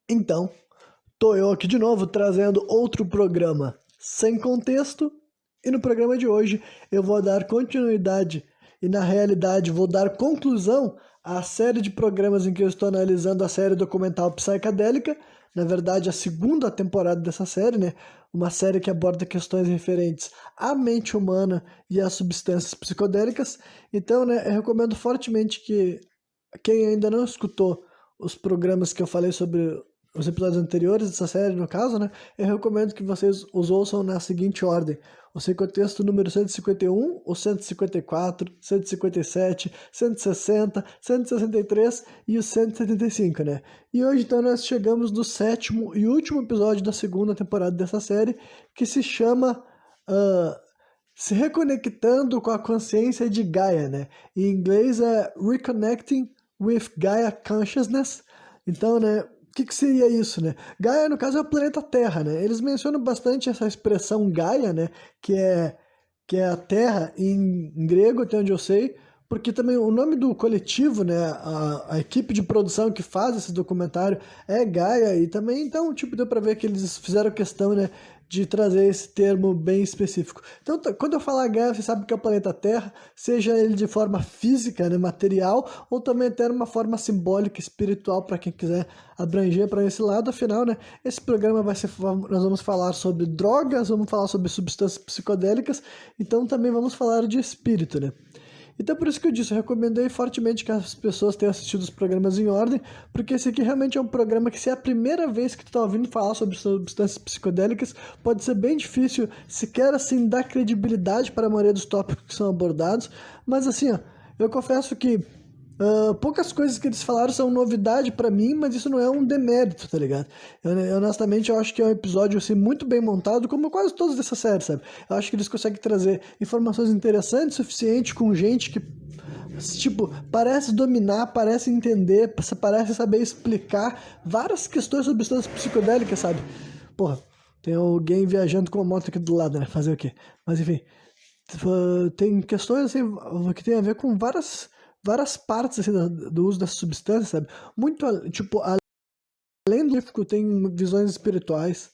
Então, tô eu aqui de novo trazendo outro programa sem contexto, e no programa de hoje eu vou dar continuidade e, na realidade, vou dar conclusão à série de programas em que eu estou analisando a série documental Psicadélica, na verdade, a segunda temporada dessa série, né? Uma série que aborda questões referentes à mente humana e às substâncias psicodélicas. Então, né, eu recomendo fortemente que quem ainda não escutou os programas que eu falei sobre os episódios anteriores dessa série, no caso, né? Eu recomendo que vocês os ouçam na seguinte ordem: o Sem Contexto número 151, o 154, 157, 160, 163 e o 175, né? E hoje, então, nós chegamos no sétimo e último episódio da segunda temporada dessa série, que se chama ah, Se Reconectando com a Consciência de Gaia, né? Em inglês é Reconnecting with Gaia Consciousness. Então, né, o que seria isso, né? Gaia, no caso, é o planeta Terra, né? Eles mencionam bastante essa expressão Gaia, né? Que é, que é a Terra em grego, até onde eu sei, porque também o nome do coletivo, né? A equipe de produção que faz esse documentário é Gaia, e também, então, tipo, deu pra ver que eles fizeram questão, né? De trazer esse termo bem específico. Então, quando eu falar Gaia, você sabe que é o planeta Terra, seja ele de forma física, né, material, ou também até uma forma simbólica, espiritual, para quem quiser abranger para esse lado. Afinal, né, esse programa vai ser, nós vamos falar sobre drogas, vamos falar sobre substâncias psicodélicas, então também vamos falar de espírito, né? Então, por isso que eu disse, eu recomendei fortemente que as pessoas tenham assistido os programas em ordem, porque esse aqui realmente é um programa que, se é a primeira vez que tu tá ouvindo falar sobre substâncias psicodélicas, pode ser bem difícil sequer assim dar credibilidade para a maioria dos tópicos que são abordados. Mas assim, ó, eu confesso que poucas coisas que eles falaram são novidade pra mim, mas isso não é um demérito, tá ligado? Honestamente, eu acho que é um episódio assim, muito bem montado, como quase todos dessa série, sabe? Eu acho que eles conseguem trazer informações interessantes o suficiente com gente que, tipo, parece dominar, parece entender, parece saber explicar várias questões sobre substâncias psicodélicas, sabe? Porra, tem alguém viajando com uma moto aqui do lado, né? Fazer o quê? Mas enfim, tem questões assim que tem a ver com várias partes assim, do uso dessa substância, sabe? Muito, tipo, além do científico, tem visões espirituais,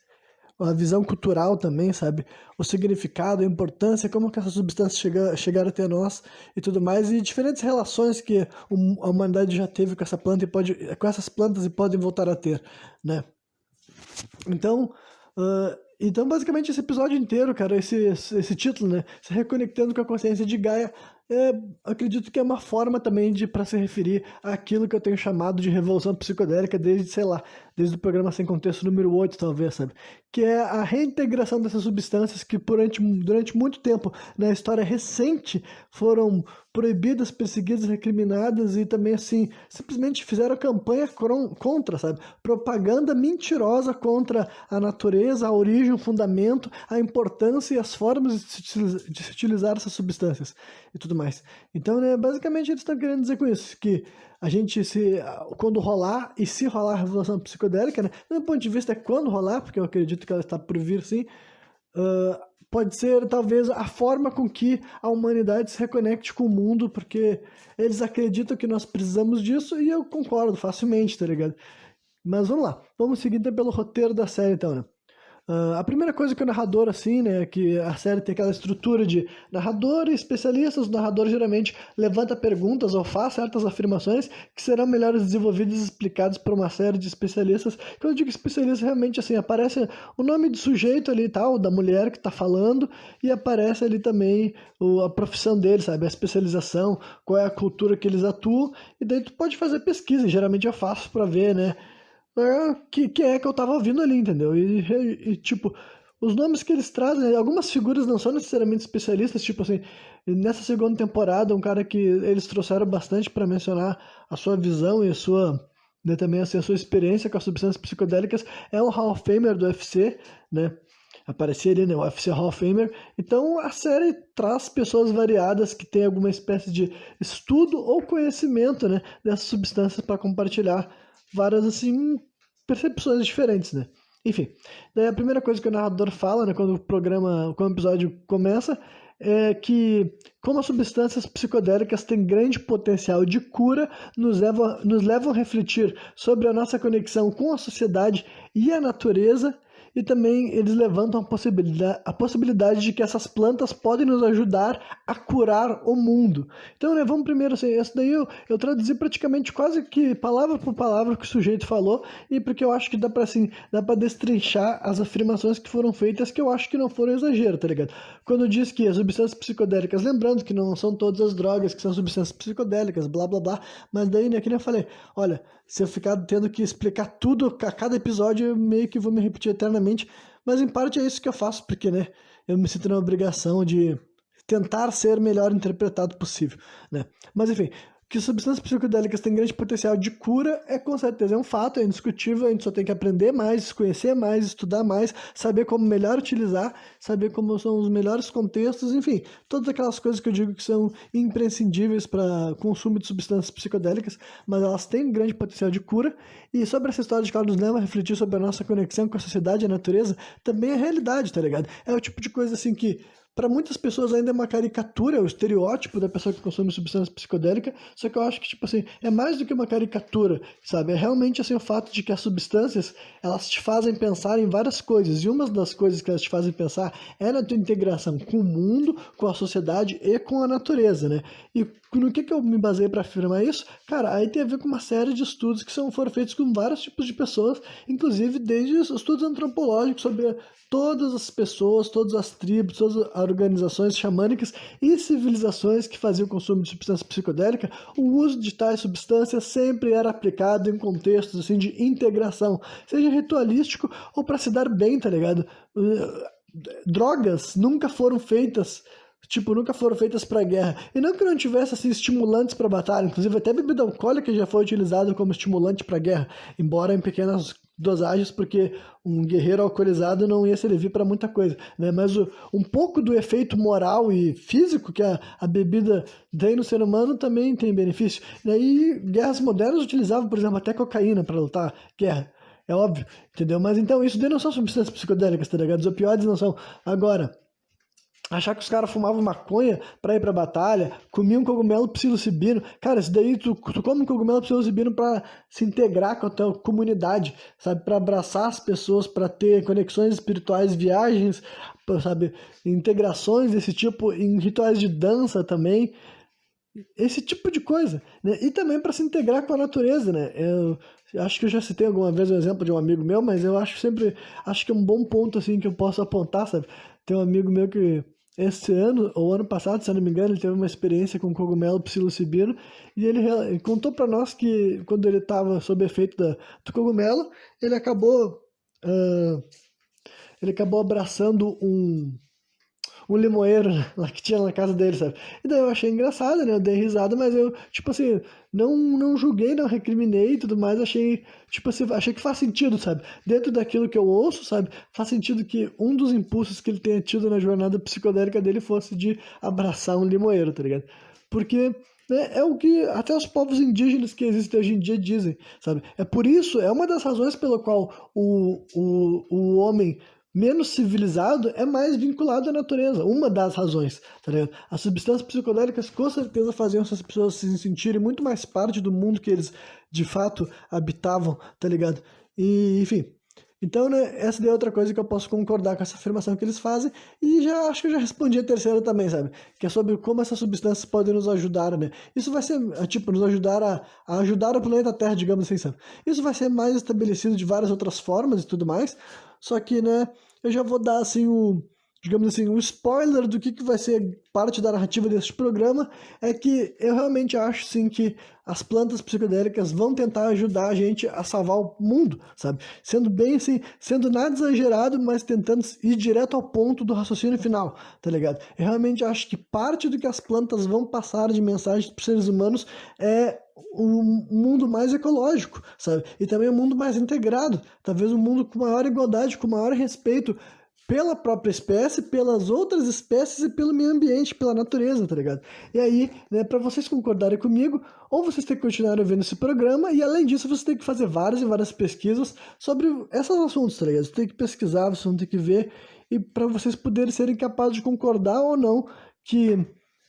a visão cultural também, sabe? O significado, a importância, como que essas substâncias chegaram até nós e tudo mais, e diferentes relações que a humanidade já teve com essa planta e com essas plantas e podem voltar a ter, né? Então, então, basicamente, esse episódio inteiro, cara, esse título, né? Se reconectando com a consciência de Gaia, acredito que é uma forma também de para se referir àquilo que eu tenho chamado de revolução psicodélica desde, sei lá, desde o programa Sem Contexto número 8 talvez, sabe? Que é a reintegração dessas substâncias que durante muito tempo, na história recente, foram proibidas, perseguidas, recriminadas e também, assim, simplesmente fizeram campanha contra, sabe? Propaganda mentirosa contra a natureza, a origem, o fundamento, a importância e as formas de se utilizar essas substâncias e tudo mais. Então, né, basicamente eles estão querendo dizer com isso, que a gente quando rolar, e se rolar a revolução psicodélica, né, do meu ponto de vista é quando rolar, porque eu acredito que ela está por vir sim, pode ser talvez a forma com que a humanidade se reconecte com o mundo, porque eles acreditam que nós precisamos disso e eu concordo facilmente, tá ligado? Mas vamos lá, vamos seguir então pelo roteiro da série então, né? A primeira coisa que o narrador, assim, né, que a série tem aquela estrutura de narrador e especialistas, o narrador geralmente levanta perguntas ou faz certas afirmações que serão melhores desenvolvidas e explicadas por uma série de especialistas. Quando eu digo especialista, realmente, assim, aparece o nome do sujeito ali e tal, da mulher que está falando, e aparece ali também a profissão dele, sabe, a especialização, qual é a cultura que eles atuam, e daí tu pode fazer pesquisa, e geralmente eu faço para ver, né, que é que eu tava ouvindo ali, entendeu? Tipo, os nomes que eles trazem, algumas figuras não são necessariamente especialistas, tipo assim, nessa segunda temporada, um cara que eles trouxeram bastante para mencionar a sua visão e a sua, né, também assim, a sua experiência com as substâncias psicodélicas, é um Hall of Famer do UFC, né? Aparecia ali, né, o UFC Hall of Famer. Então a série traz pessoas variadas que têm alguma espécie de estudo ou conhecimento, né, dessas substâncias para compartilhar várias assim percepções diferentes, né? Enfim, daí a primeira coisa que o narrador fala, né, quando o episódio começa, é que, como as substâncias psicodélicas têm grande potencial de cura, nos levam a refletir sobre a nossa conexão com a sociedade e a natureza, e também eles levantam a possibilidade de que essas plantas podem nos ajudar a curar o mundo. Então, né, vamos primeiro, assim, essa daí eu traduzi praticamente quase que palavra por palavra o que o sujeito falou, e porque eu acho que dá pra, assim, dá pra destrinchar as afirmações que foram feitas, que eu acho que não foram exagero, tá ligado? Quando diz que as substâncias psicodélicas, lembrando que não são todas as drogas que são substâncias psicodélicas, blá blá blá, mas daí, né, que nem eu falei, olha, se eu ficar tendo que explicar tudo a cada episódio, eu meio que vou me repetir eternamente, mas em parte é isso que eu faço, porque, né, eu me sinto na obrigação de tentar ser o melhor interpretado possível, né? Mas enfim, que substâncias psicodélicas têm grande potencial de cura é com certeza um fato, é indiscutível, a gente só tem que aprender mais, conhecer mais, estudar mais, saber como melhor utilizar, saber como são os melhores contextos, enfim, todas aquelas coisas que eu digo que são imprescindíveis para consumo de substâncias psicodélicas, mas elas têm grande potencial de cura, e sobre essa história de que ela nos leva a refletir sobre a nossa conexão com a sociedade e a natureza, também é realidade, tá ligado? É o tipo de coisa assim que para muitas pessoas ainda é uma caricatura, é o estereótipo da pessoa que consome substância psicodélica, só que eu acho que, tipo assim, é mais do que uma caricatura, sabe? É realmente, assim, o fato de que as substâncias, elas te fazem pensar em várias coisas, e uma das coisas que elas te fazem pensar é na tua integração com o mundo, com a sociedade e com a natureza, né? E no que eu me baseei para afirmar isso? Cara, aí tem a ver com uma série de estudos que foram feitos com vários tipos de pessoas, inclusive desde estudos antropológicos sobre todas as pessoas, todas as tribos, todas as organizações xamânicas e civilizações que faziam consumo de substância psicodélica, o uso de tais substâncias sempre era aplicado em contextos assim de integração, seja ritualístico ou para se dar bem, tá ligado? Drogas nunca foram feitas, tipo, nunca foram feitas para guerra. E não que não tivesse assim estimulantes para batalha, inclusive até bebida alcoólica já foi utilizada como estimulante para guerra, embora em pequenas dosagens, porque um guerreiro alcoolizado não ia servir para muita coisa, né? Mas um pouco do efeito moral e físico que a bebida tem no ser humano também tem benefício. E aí, guerras modernas utilizavam, por exemplo, até cocaína para lutar guerra. É óbvio, entendeu? Mas então, isso daí não são substâncias psicodélicas, tá ligado? Os opioides não são. Agora, achar que os caras fumavam maconha pra ir pra batalha, comiam cogumelo psilocibino. Cara, isso daí tu come cogumelo psilocibino pra se integrar com a tua comunidade, sabe? Pra abraçar as pessoas, pra ter conexões espirituais, viagens, sabe? Integrações desse tipo, em rituais de dança também. Esse tipo de coisa, né? E também para se integrar com a natureza, né? Eu acho que eu já citei alguma vez um exemplo de um amigo meu, mas eu acho que é um bom ponto assim que eu posso apontar, sabe? Tem um amigo meu que esse ano ou ano passado, se eu não me engano, ele teve uma experiência com cogumelo psilocibino e ele contou para nós que quando ele estava sob efeito do cogumelo, ele acabou ah, ele acabou abraçando um limoeiro lá que tinha na casa dele, sabe? E daí eu achei engraçado, né? Eu dei risada, mas eu, tipo assim, não julguei, não recriminei e tudo mais, achei, tipo assim, achei que faz sentido, sabe? Dentro daquilo que eu ouço, sabe? Faz sentido que um dos impulsos que ele tenha tido na jornada psicodélica dele fosse de abraçar um limoeiro, tá ligado? Porque né, é o que até os povos indígenas que existem hoje em dia dizem, sabe? É por isso, é uma das razões pela qual o homem menos civilizado é mais vinculado à natureza. Uma das razões, tá ligado? As substâncias psicodélicas com certeza faziam essas pessoas se sentirem muito mais parte do mundo que eles de fato habitavam, tá ligado? E, enfim. Então, né, essa daí é outra coisa que eu posso concordar com essa afirmação que eles fazem, e já acho que eu já respondi a terceira também, sabe? Que é sobre como essas substâncias podem nos ajudar, né? Isso vai ser, tipo, nos ajudar a ajudar o planeta Terra, digamos assim, sabe? Isso vai ser mais estabelecido de várias outras formas e tudo mais, só que, né, eu já vou dar, assim, digamos assim, um spoiler do que vai ser parte da narrativa deste programa, é que eu realmente acho, sim, que as plantas psicodélicas vão tentar ajudar a gente a salvar o mundo, sabe? Sendo bem assim, sendo nada exagerado, mas tentando ir direto ao ponto do raciocínio final, tá ligado? Eu realmente acho que parte do que as plantas vão passar de mensagem para os seres humanos é um mundo mais ecológico, sabe? E também um mundo mais integrado, talvez um mundo com maior igualdade, com maior respeito pela própria espécie, pelas outras espécies e pelo meio ambiente, pela natureza, tá ligado? E aí, né, para vocês concordarem comigo, ou vocês têm que continuar vendo esse programa, e além disso, você tem que fazer várias e várias pesquisas sobre esses assuntos, tá ligado? Você tem que pesquisar, vocês vão ter que ver, e para vocês poderem serem capazes de concordar ou não que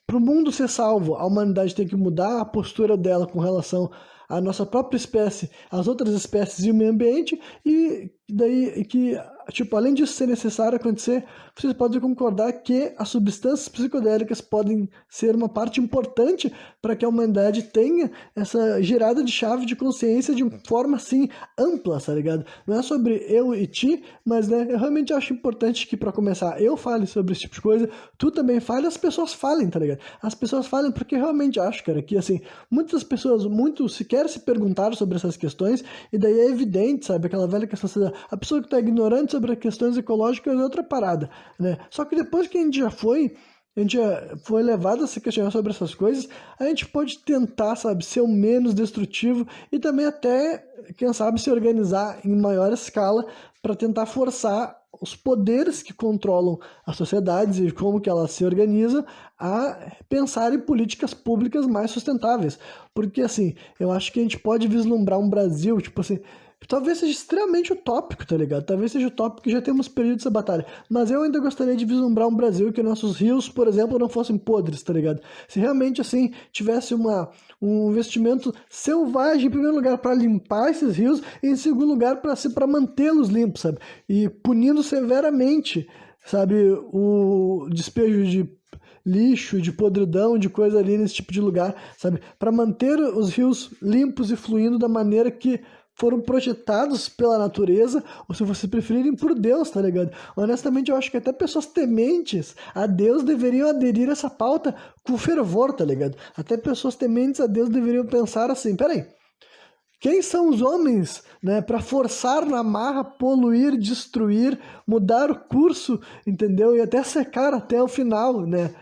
para o mundo ser salvo, a humanidade tem que mudar a postura dela com relação à nossa própria espécie, às outras espécies e o meio ambiente, e daí que, tipo, além disso ser necessário acontecer, vocês podem concordar que as substâncias psicodélicas podem ser uma parte importante para que a humanidade tenha essa girada de chave de consciência de forma, assim, ampla, tá ligado? Não é sobre eu e ti, mas, né, eu realmente acho importante que, para começar, eu fale sobre esse tipo de coisa, tu também fale, as pessoas falem, tá ligado? As pessoas falem porque eu realmente acho, cara, que, assim, muitas pessoas, muito sequer se perguntaram sobre essas questões, e daí é evidente, sabe, aquela velha questão, a pessoa que está ignorante sobre as questões ecológicas é outra parada, né? Só que depois que a gente já foi levado a se questionar sobre essas coisas, a gente pode tentar, sabe, ser o menos destrutivo e também até, quem sabe, se organizar em maior escala para tentar forçar os poderes que controlam as sociedades e como que elas se organizam a pensar em políticas públicas mais sustentáveis. Porque, assim, eu acho que a gente pode vislumbrar um Brasil, tipo assim, talvez seja extremamente utópico, tá ligado? Talvez seja utópico que já temos perdido essa batalha. Mas eu ainda gostaria de vislumbrar um Brasil que nossos rios, por exemplo, não fossem podres, tá ligado? Se realmente, assim, tivesse um investimento selvagem, em primeiro lugar, para limpar esses rios, e em segundo lugar, para mantê-los limpos, sabe? E punindo severamente, sabe, o despejo de lixo, de podridão, de coisa ali nesse tipo de lugar, sabe? Para manter os rios limpos e fluindo da maneira que foram projetados pela natureza, ou se vocês preferirem, por Deus, tá ligado? Honestamente, eu acho que até pessoas tementes a Deus deveriam aderir a essa pauta com fervor, tá ligado? Até pessoas tementes a Deus deveriam pensar assim, peraí, quem são os homens, né, para forçar na marra, poluir, destruir, mudar o curso, entendeu? E até secar até o final, né?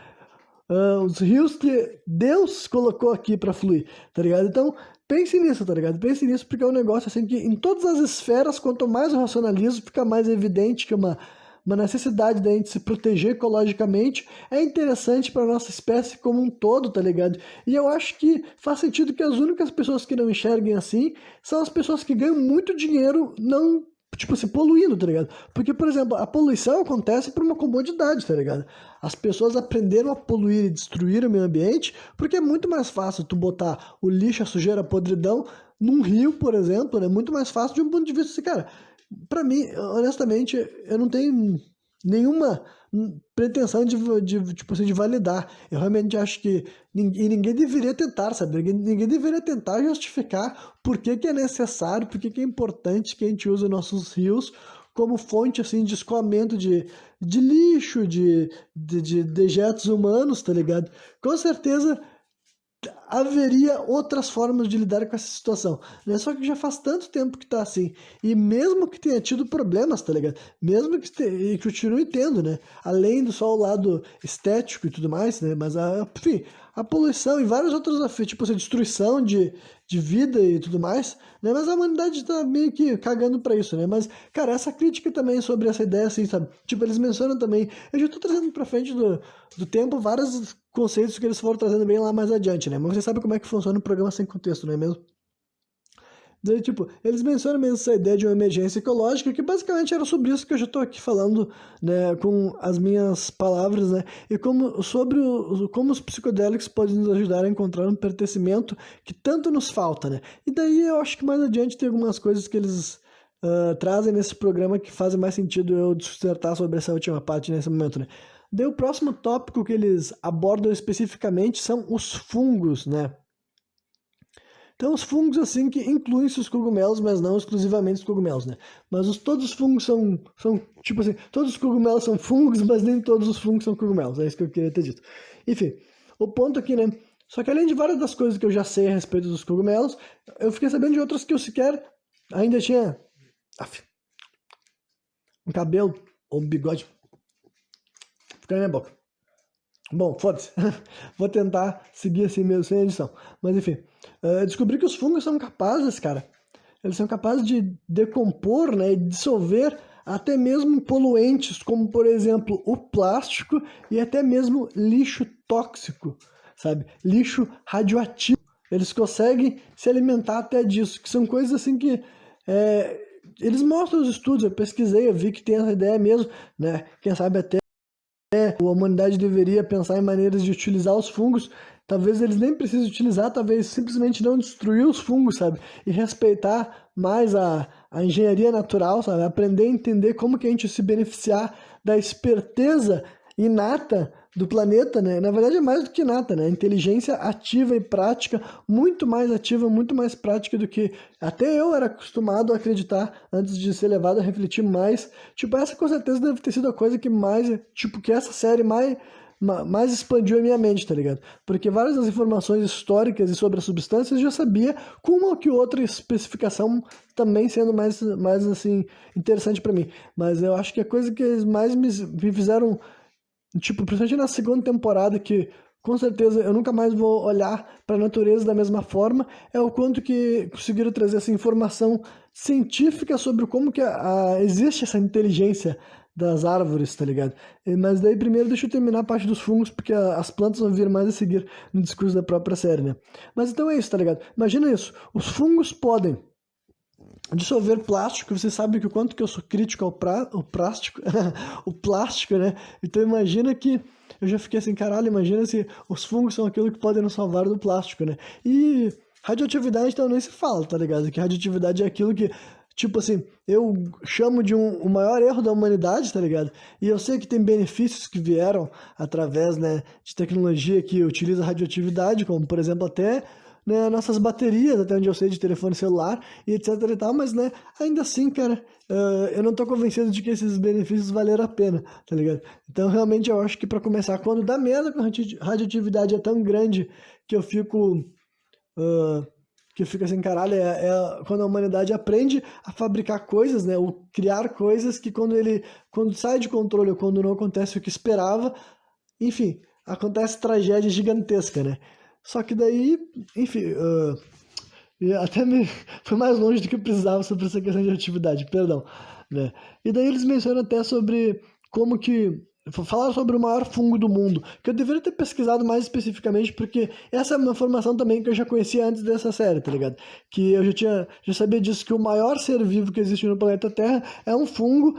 Os rios que Deus colocou aqui para fluir, tá ligado? Então, pense nisso, tá ligado? Pense nisso porque é um negócio assim que em todas as esferas, quanto mais eu racionalizo, fica mais evidente que uma necessidade da gente se proteger ecologicamente é interessante para nossa espécie como um todo, tá ligado? E eu acho que faz sentido que as únicas pessoas que não enxerguem assim são as pessoas que ganham muito dinheiro não, tipo assim, poluindo, tá ligado? Porque, por exemplo, a poluição acontece por uma comodidade, tá ligado? As pessoas aprenderam a poluir e destruir o meio ambiente porque é muito mais fácil tu botar o lixo, a sujeira, a podridão num rio, por exemplo, é muito mais fácil de um ponto de vista assim, cara, pra mim, honestamente, eu não tenho nenhuma pretensão tipo assim, de validar. Eu realmente acho que ninguém deveria tentar, sabe? Ninguém deveria tentar justificar por que que é necessário, por que que é importante que a gente use nossos rios como fonte assim de escoamento de lixo, de dejetos humanos, tá ligado? Com certeza haveria outras formas de lidar com essa situação, né? Só que já faz tanto tempo que tá assim, e mesmo que tenha tido problemas, tá ligado? Mesmo e que continue tendo, né? Além do só o lado estético e tudo mais, né? Mas, enfim, a poluição e vários outros desafios, tipo assim, destruição de vida e tudo mais, né? Mas a humanidade tá meio que cagando pra isso, né? Mas, cara, essa crítica também sobre essa ideia, assim, sabe? Tipo, eles mencionam também, eu já tô trazendo pra frente do tempo vários conceitos que eles foram trazendo bem lá mais adiante, né? Mas você sabe como é que funciona o programa sem contexto, não é mesmo? Daí, tipo, eles mencionam mesmo essa ideia de uma emergência ecológica, que basicamente era sobre isso que eu já estou aqui falando, né, com as minhas palavras, né, e como os psicodélicos podem nos ajudar a encontrar um pertencimento que tanto nos falta, né. E daí eu acho que mais adiante tem algumas coisas que eles trazem nesse programa que fazem mais sentido eu dissertar sobre essa última parte nesse momento, né. Daí o próximo tópico que eles abordam especificamente são os fungos, né. Então, os fungos, assim, que incluem-se os cogumelos, mas não exclusivamente os cogumelos, né? Mas todos os fungos são, tipo assim, todos os cogumelos são fungos, mas nem todos os fungos são cogumelos. É isso que eu queria ter dito. Enfim, o ponto aqui, né? Só que além de várias das coisas que eu já sei a respeito dos cogumelos, eu fiquei sabendo de outras que eu sequer ainda tinha um cabelo ou um bigode ficar na minha boca. Bom, foda-se. Vou tentar seguir assim mesmo, sem edição. Mas enfim, descobri que os fungos são capazes, cara. Eles são capazes de decompor, né, e dissolver até mesmo poluentes, como por exemplo o plástico e até mesmo lixo tóxico, sabe? Lixo radioativo. Eles conseguem se alimentar até disso, que são coisas assim que eles mostram os estudos, eu pesquisei, eu vi que tem essa ideia mesmo, né? Quem sabe até a humanidade deveria pensar em maneiras de utilizar os fungos. Talvez eles nem precisem utilizar, talvez simplesmente não destruir os fungos, sabe? E respeitar mais a engenharia natural, sabe? Aprender a entender como que a gente se beneficiar da esperteza inata do planeta, né? Na verdade é mais do que inata, né? Inteligência ativa e prática, muito mais ativa, muito mais prática do que até eu era acostumado a acreditar antes de ser levado a refletir mais. Tipo, essa com certeza deve ter sido a coisa que mais, tipo, que essa série mais expandiu a minha mente, tá ligado? Porque várias das informações históricas e sobre as substâncias eu já sabia, com uma ou que outra especificação também sendo mais assim, interessante pra mim. Mas eu acho que a coisa que eles mais me fizeram, tipo, principalmente na segunda temporada, que com certeza eu nunca mais vou olhar pra natureza da mesma forma, é o quanto que conseguiram trazer essa informação científica sobre como que existe essa inteligência das árvores, tá ligado? Mas daí primeiro deixa eu terminar a parte dos fungos, porque as plantas vão vir mais a seguir no discurso da própria série, né? Mas então é isso, tá ligado? Imagina isso, os fungos podem dissolver plástico, você sabe que o quanto que eu sou crítico ao plástico, o plástico, né? Então imagina que eu já fiquei assim, caralho, imagina se os fungos são aquilo que podem nos salvar do plástico, né? E radioatividade então nem se fala, tá ligado? Que radioatividade é aquilo que, tipo assim, eu chamo de o maior erro da humanidade, tá ligado? E eu sei que tem benefícios que vieram através, né, de tecnologia que utiliza radioatividade, como por exemplo até, né, nossas baterias, até onde eu sei, de telefone celular e etc e tal, mas, né, ainda assim, cara, eu não tô convencido de que esses benefícios valeram a pena, tá ligado? Então, realmente, eu acho que pra começar, quando dá merda com a radioatividade é tão grande que eu fico... ah, que fica assim, caralho, quando a humanidade aprende a fabricar coisas, né, ou criar coisas que quando sai de controle ou quando não acontece o que esperava, enfim, acontece tragédia gigantesca, né? Só que daí, enfim, e até me foi mais longe do que eu precisava sobre essa questão de atividade, perdão, né? E daí eles mencionam até sobre como que falaram sobre o maior fungo do mundo, que eu deveria ter pesquisado mais especificamente, porque essa é uma informação também que eu já conhecia antes dessa série, tá ligado? Que eu já sabia disso, que o maior ser vivo que existe no planeta Terra é um fungo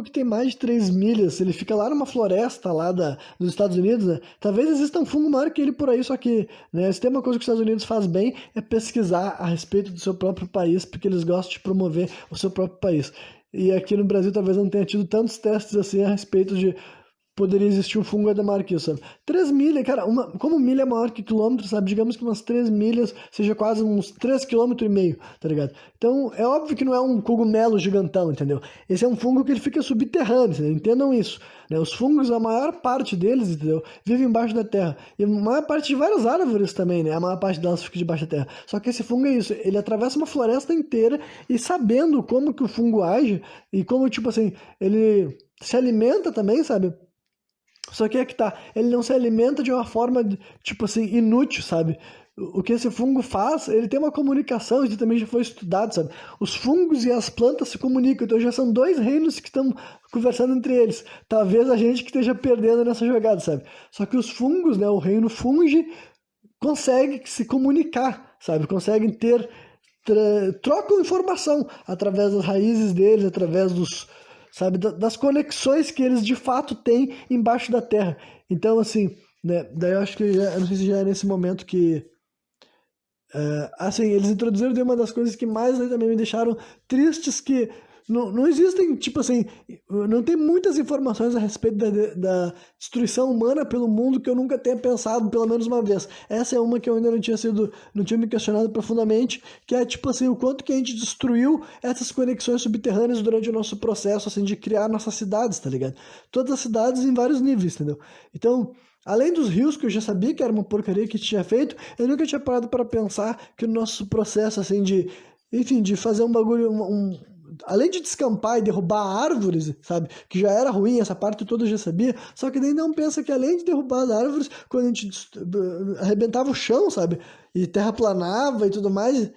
que tem mais de 3 milhas, ele fica lá numa floresta lá dos Estados Unidos, né? Talvez exista um fungo maior que ele por aí, só que, né, se tem uma coisa que os Estados Unidos faz bem, é pesquisar a respeito do seu próprio país, porque eles gostam de promover o seu próprio país. E aqui no Brasil talvez não tenha tido tantos testes assim a respeito de poderia existir um fungo ainda maior que isso, sabe? 3 milhas, cara, como milha é maior que quilômetro, sabe? Digamos que umas 3 milhas seja quase uns 3,5 km, tá ligado? Então, é óbvio que não é um cogumelo gigantão, entendeu? Esse é um fungo que ele fica subterrâneo, entendeu? Entendam isso, né? Os fungos, a maior parte deles, entendeu? Vivem embaixo da terra. E a maior parte de várias árvores também, né? A maior parte delas fica debaixo da terra. Só que esse fungo é isso, ele atravessa uma floresta inteira e sabendo como que o fungo age e como, tipo assim, ele se alimenta também, sabe? Só que é que tá, ele não se alimenta de uma forma, tipo assim, inútil, sabe? O que esse fungo faz, ele tem uma comunicação, isso também já foi estudado, sabe? Os fungos e as plantas se comunicam, então já são dois reinos que estão conversando entre eles. Talvez a gente que esteja perdendo nessa jogada, sabe? Só que os fungos, né, o reino fungi, consegue se comunicar, sabe? Conseguem trocam informação através das raízes deles, através sabe, das conexões que eles de fato têm embaixo da terra. Então, assim, né, daí eu acho que eu não sei se já é nesse momento que, assim, eles introduziram uma das coisas que mais também me deixaram tristes, que não existem, tipo assim, não tem muitas informações a respeito da destruição humana pelo mundo que eu nunca tenha pensado pelo menos uma vez. Essa é uma que eu ainda não tinha me questionado profundamente, que é tipo assim, o quanto que a gente destruiu essas conexões subterrâneas durante o nosso processo, assim, de criar nossas cidades, tá ligado? Todas as cidades em vários níveis, entendeu? Então, além dos rios, que eu já sabia que era uma porcaria que tinha feito, eu nunca tinha parado para pensar que o nosso processo, assim, enfim, de fazer um bagulho, além de descampar e derrubar árvores, sabe? Que já era ruim, essa parte toda eu já sabia. Só que daí não pensa que além de derrubar as árvores, quando a gente arrebentava o chão, sabe? E terraplanava e tudo mais,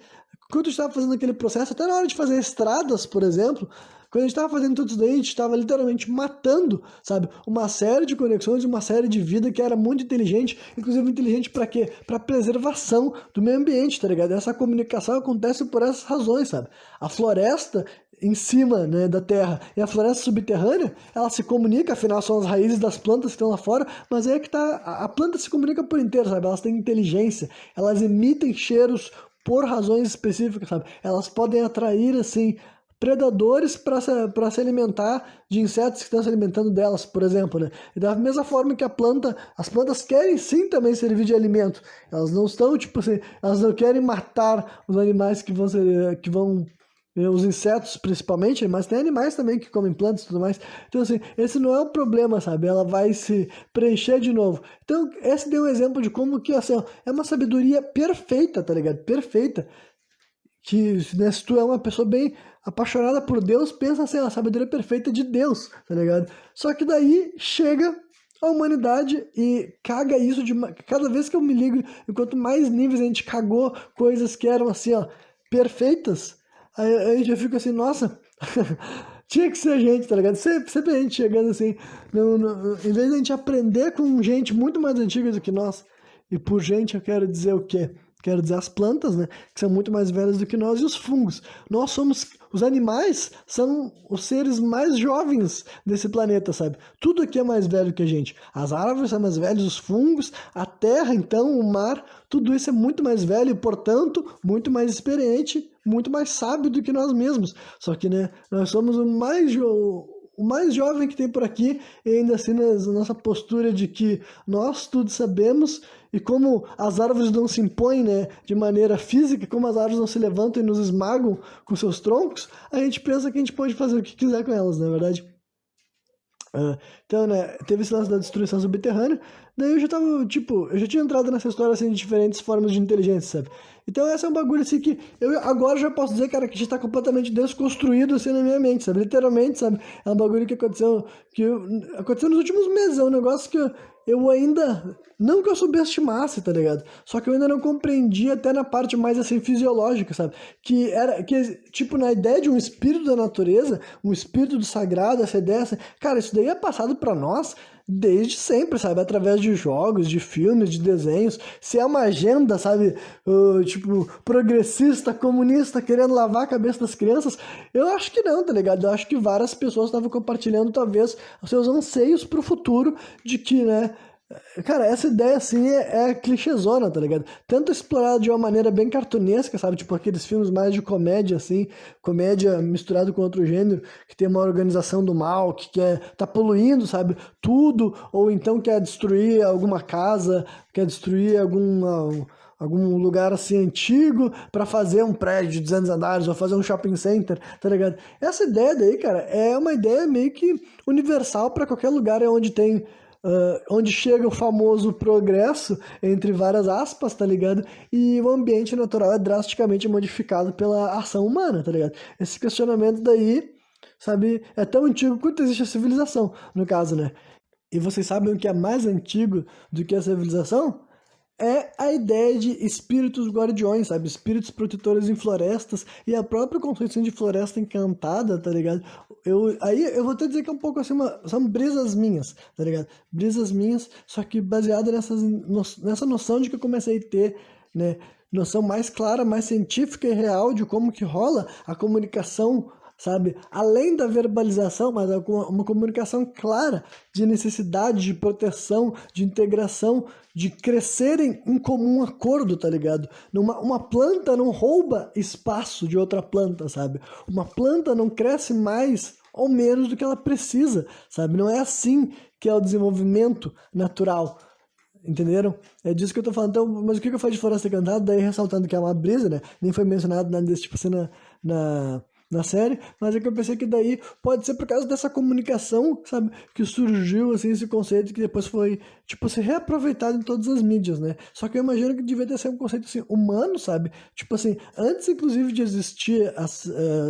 Quando a gente estava fazendo aquele processo, até na hora de fazer estradas, por exemplo, quando a gente estava fazendo tudo isso daí, a gente estava literalmente matando, sabe, uma série de conexões, uma série de vida que era muito inteligente, inclusive inteligente para quê? Para preservação do meio ambiente, tá ligado? Essa comunicação acontece por essas razões, sabe? A floresta em cima, né, da terra e a floresta subterrânea, ela se comunica, afinal são as raízes das plantas que estão lá fora, mas aí é que tá, a planta se comunica por inteiro, sabe? Elas têm inteligência, elas emitem cheiros por razões específicas, sabe? Elas podem atrair, assim, predadores para se alimentar de insetos que estão se alimentando delas, por exemplo, né? E da mesma forma que as plantas querem sim também servir de alimento. Elas não estão, tipo assim, elas não querem matar os animais que vão os insetos principalmente, mas tem animais também que comem plantas e tudo mais. Então, assim, esse não é o problema, sabe? Ela vai se preencher de novo. Então, esse deu um exemplo de como que, assim, ó, é uma sabedoria perfeita, tá ligado? Perfeita. Que, né, se tu é uma pessoa bem apaixonada por Deus, pensa assim, a sabedoria perfeita de Deus, tá ligado? Só que daí chega a humanidade e caga isso de... Cada vez que eu me ligo, enquanto mais níveis a gente cagou coisas que eram assim, ó, perfeitas, aí eu fico assim, nossa, tinha que ser a gente, tá ligado? Sempre a gente chegando assim, em vez de a gente aprender com gente muito mais antiga do que nós, e por gente eu quero dizer o quê? Quero dizer as plantas, né? Que são muito mais velhas do que nós, e os fungos. Nós somos... Os animais são os seres mais jovens desse planeta, sabe? Tudo aqui é mais velho que a gente. As árvores são mais velhas, os fungos, a terra, então, o mar, tudo isso é muito mais velho e, portanto, muito mais experiente, muito mais sábio do que nós mesmos. Só que, né, nós somos o mais jovem que tem por aqui, e ainda assim na nossa postura de que nós tudo sabemos, e como as árvores não se impõem, né, de maneira física, como as árvores não se levantam e nos esmagam com seus troncos, a gente pensa que a gente pode fazer o que quiser com elas, não é verdade? Então, né, teve esse lance da destruição subterrânea, daí eu já tava, tipo, eu já tinha entrado nessa história, assim, de diferentes formas de inteligência, sabe? Então esse é um bagulho, assim, que eu agora já posso dizer, cara, que já tá completamente desconstruído, assim, na minha mente, sabe? Literalmente, sabe? É um bagulho que aconteceu, aconteceu nos últimos meses, é um negócio que eu ainda, não que eu subestimasse, tá ligado? Só que eu ainda não compreendi até na parte mais, assim, fisiológica, sabe? Tipo, na ideia de um espírito da natureza, um espírito do sagrado, essa ideia, assim, cara, isso daí é passado pra nós desde sempre, sabe? Através de jogos, de filmes, de desenhos. Se é uma agenda, sabe? Tipo, progressista, comunista, querendo lavar a cabeça das crianças, eu acho que não, tá ligado? Eu acho que várias pessoas estavam compartilhando, talvez, os seus anseios pro futuro de que, né? Cara, essa ideia, assim, é clichêzona, tá ligado? Tanto explorada de uma maneira bem cartunesca, sabe? Tipo aqueles filmes mais de comédia, assim, comédia misturado com outro gênero, que tem uma organização do mal, que tá poluindo, sabe? Tudo, ou então quer destruir alguma casa, quer destruir algum lugar, assim, antigo para fazer um prédio de 200 andares ou fazer um shopping center, tá ligado? Essa ideia daí, cara, é uma ideia meio que universal para qualquer lugar onde tem... onde chega o famoso progresso, entre várias aspas, tá ligado? E o ambiente natural é drasticamente modificado pela ação humana, tá ligado? Esse questionamento daí, sabe, é tão antigo quanto existe a civilização, no caso, né? E vocês sabem o que é mais antigo do que a civilização? É a ideia de espíritos guardiões, sabe? Espíritos protetores em florestas e a própria conceito de floresta encantada, tá ligado? Aí eu vou até dizer que é um pouco assim, são brisas minhas, tá ligado? Brisas minhas, só que baseada nessa noção de que eu comecei a ter, né? Noção mais clara, mais científica e real de como que rola a comunicação, sabe? Além da verbalização, mas uma comunicação clara de necessidade, de proteção, de integração, de crescerem em comum acordo, tá ligado? Uma planta não rouba espaço de outra planta, sabe? Uma planta não cresce mais ou menos do que ela precisa, sabe? Não é assim que é o desenvolvimento natural. Entenderam? É disso que eu tô falando. Então, mas o que eu faço de floresta encantada? Daí ressaltando que é uma brisa, né? Nem foi mencionado nada desse tipo assim na série, mas é que eu pensei que daí pode ser por causa dessa comunicação, sabe? Que surgiu, assim, esse conceito que depois foi, tipo, ser reaproveitado em todas as mídias, né? Só que eu imagino que devia ter sido um conceito, assim, humano, sabe? Tipo assim, antes, inclusive, de existir a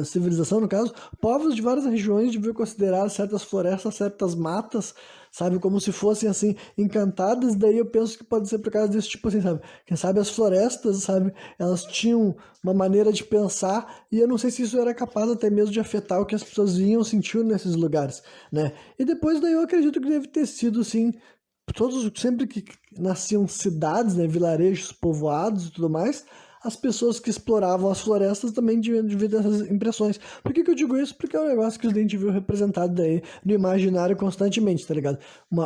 civilização, no caso, povos de várias regiões deviam considerar certas florestas, certas matas, sabe? Como se fossem, assim, encantadas. Daí eu penso que pode ser por causa desse tipo, assim, sabe? Quem sabe as florestas, sabe? Elas tinham uma maneira de pensar e eu não sei se isso era capaz até mesmo de afetar o que as pessoas vinham sentindo nesses lugares, né? E depois daí eu acredito que deve ter sido, assim, sempre que nasciam cidades, né, vilarejos povoados e tudo mais, as pessoas que exploravam as florestas também deviam ter essas impressões. Por que eu digo isso? Porque é um negócio que os dentes viu representado daí no imaginário constantemente, tá ligado?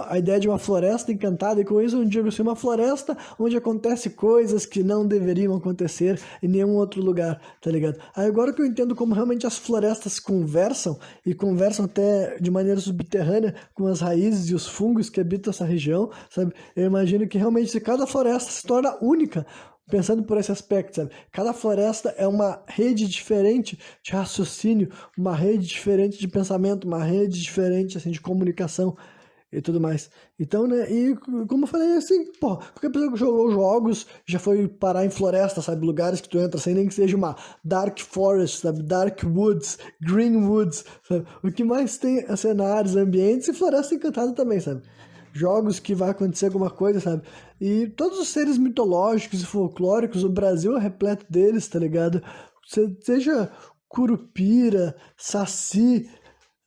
A ideia de uma floresta encantada, e com isso eu digo assim, uma floresta onde acontece coisas que não deveriam acontecer em nenhum outro lugar, tá ligado? Aí agora que eu entendo como realmente as florestas conversam, e conversam até de maneira subterrânea com as raízes e os fungos que habitam essa região, sabe? Eu imagino que realmente se cada floresta se torna única, pensando por esse aspecto, sabe? Cada floresta é uma rede diferente de raciocínio, uma rede diferente de pensamento, uma rede diferente, assim, de comunicação e tudo mais. Então, né, e como eu falei, assim, pô, qualquer pessoa que jogou jogos já foi parar em floresta, sabe? Lugares que tu entra sem nem que seja uma Dark Forest, sabe? Dark Woods, Green Woods, sabe? O que mais tem é cenários, ambientes e floresta encantada também, sabe? Jogos que vai acontecer alguma coisa, sabe? E todos os seres mitológicos e folclóricos, o Brasil é repleto deles, tá ligado? Seja Curupira, Saci,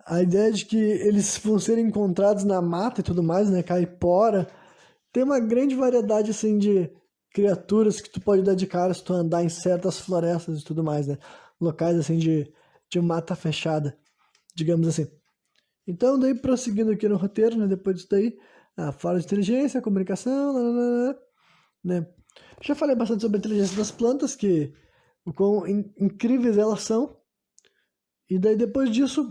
a ideia de que eles vão ser encontrados na mata e tudo mais, né? Caipora. Tem uma grande variedade, assim, de criaturas que tu pode dar de cara se tu andar em certas florestas e tudo mais, né? Locais, assim, de mata fechada, digamos assim. Então, daí, prosseguindo aqui no roteiro, né? Depois disso daí, fala de inteligência, comunicação, né? Já falei bastante sobre a inteligência das plantas, que o quão incríveis elas são. E daí, depois disso,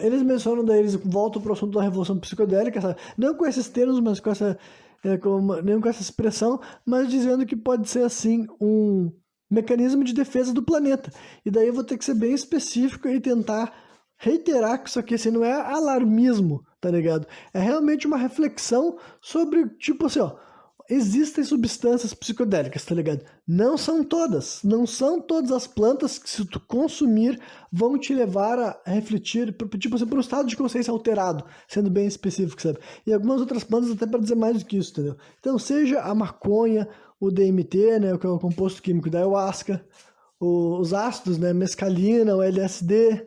eles mencionam, daí eles voltam para o assunto da revolução psicodélica, sabe? Não com esses termos, mas com essa, não com essa expressão, mas dizendo que pode ser, assim, um mecanismo de defesa do planeta. E daí eu vou ter que ser bem específico e tentar reiterar que isso aqui, assim, não é alarmismo, tá ligado? É realmente uma reflexão sobre, tipo assim, ó, existem substâncias psicodélicas, tá ligado? Não são todas as plantas que se tu consumir vão te levar a refletir, tipo assim, para um estado de consciência alterado, sendo bem específico, sabe? E algumas outras plantas até para dizer mais do que isso, entendeu? Então, seja a maconha, o DMT, né, que é o composto químico da ayahuasca, os ácidos, né, mescalina, o LSD,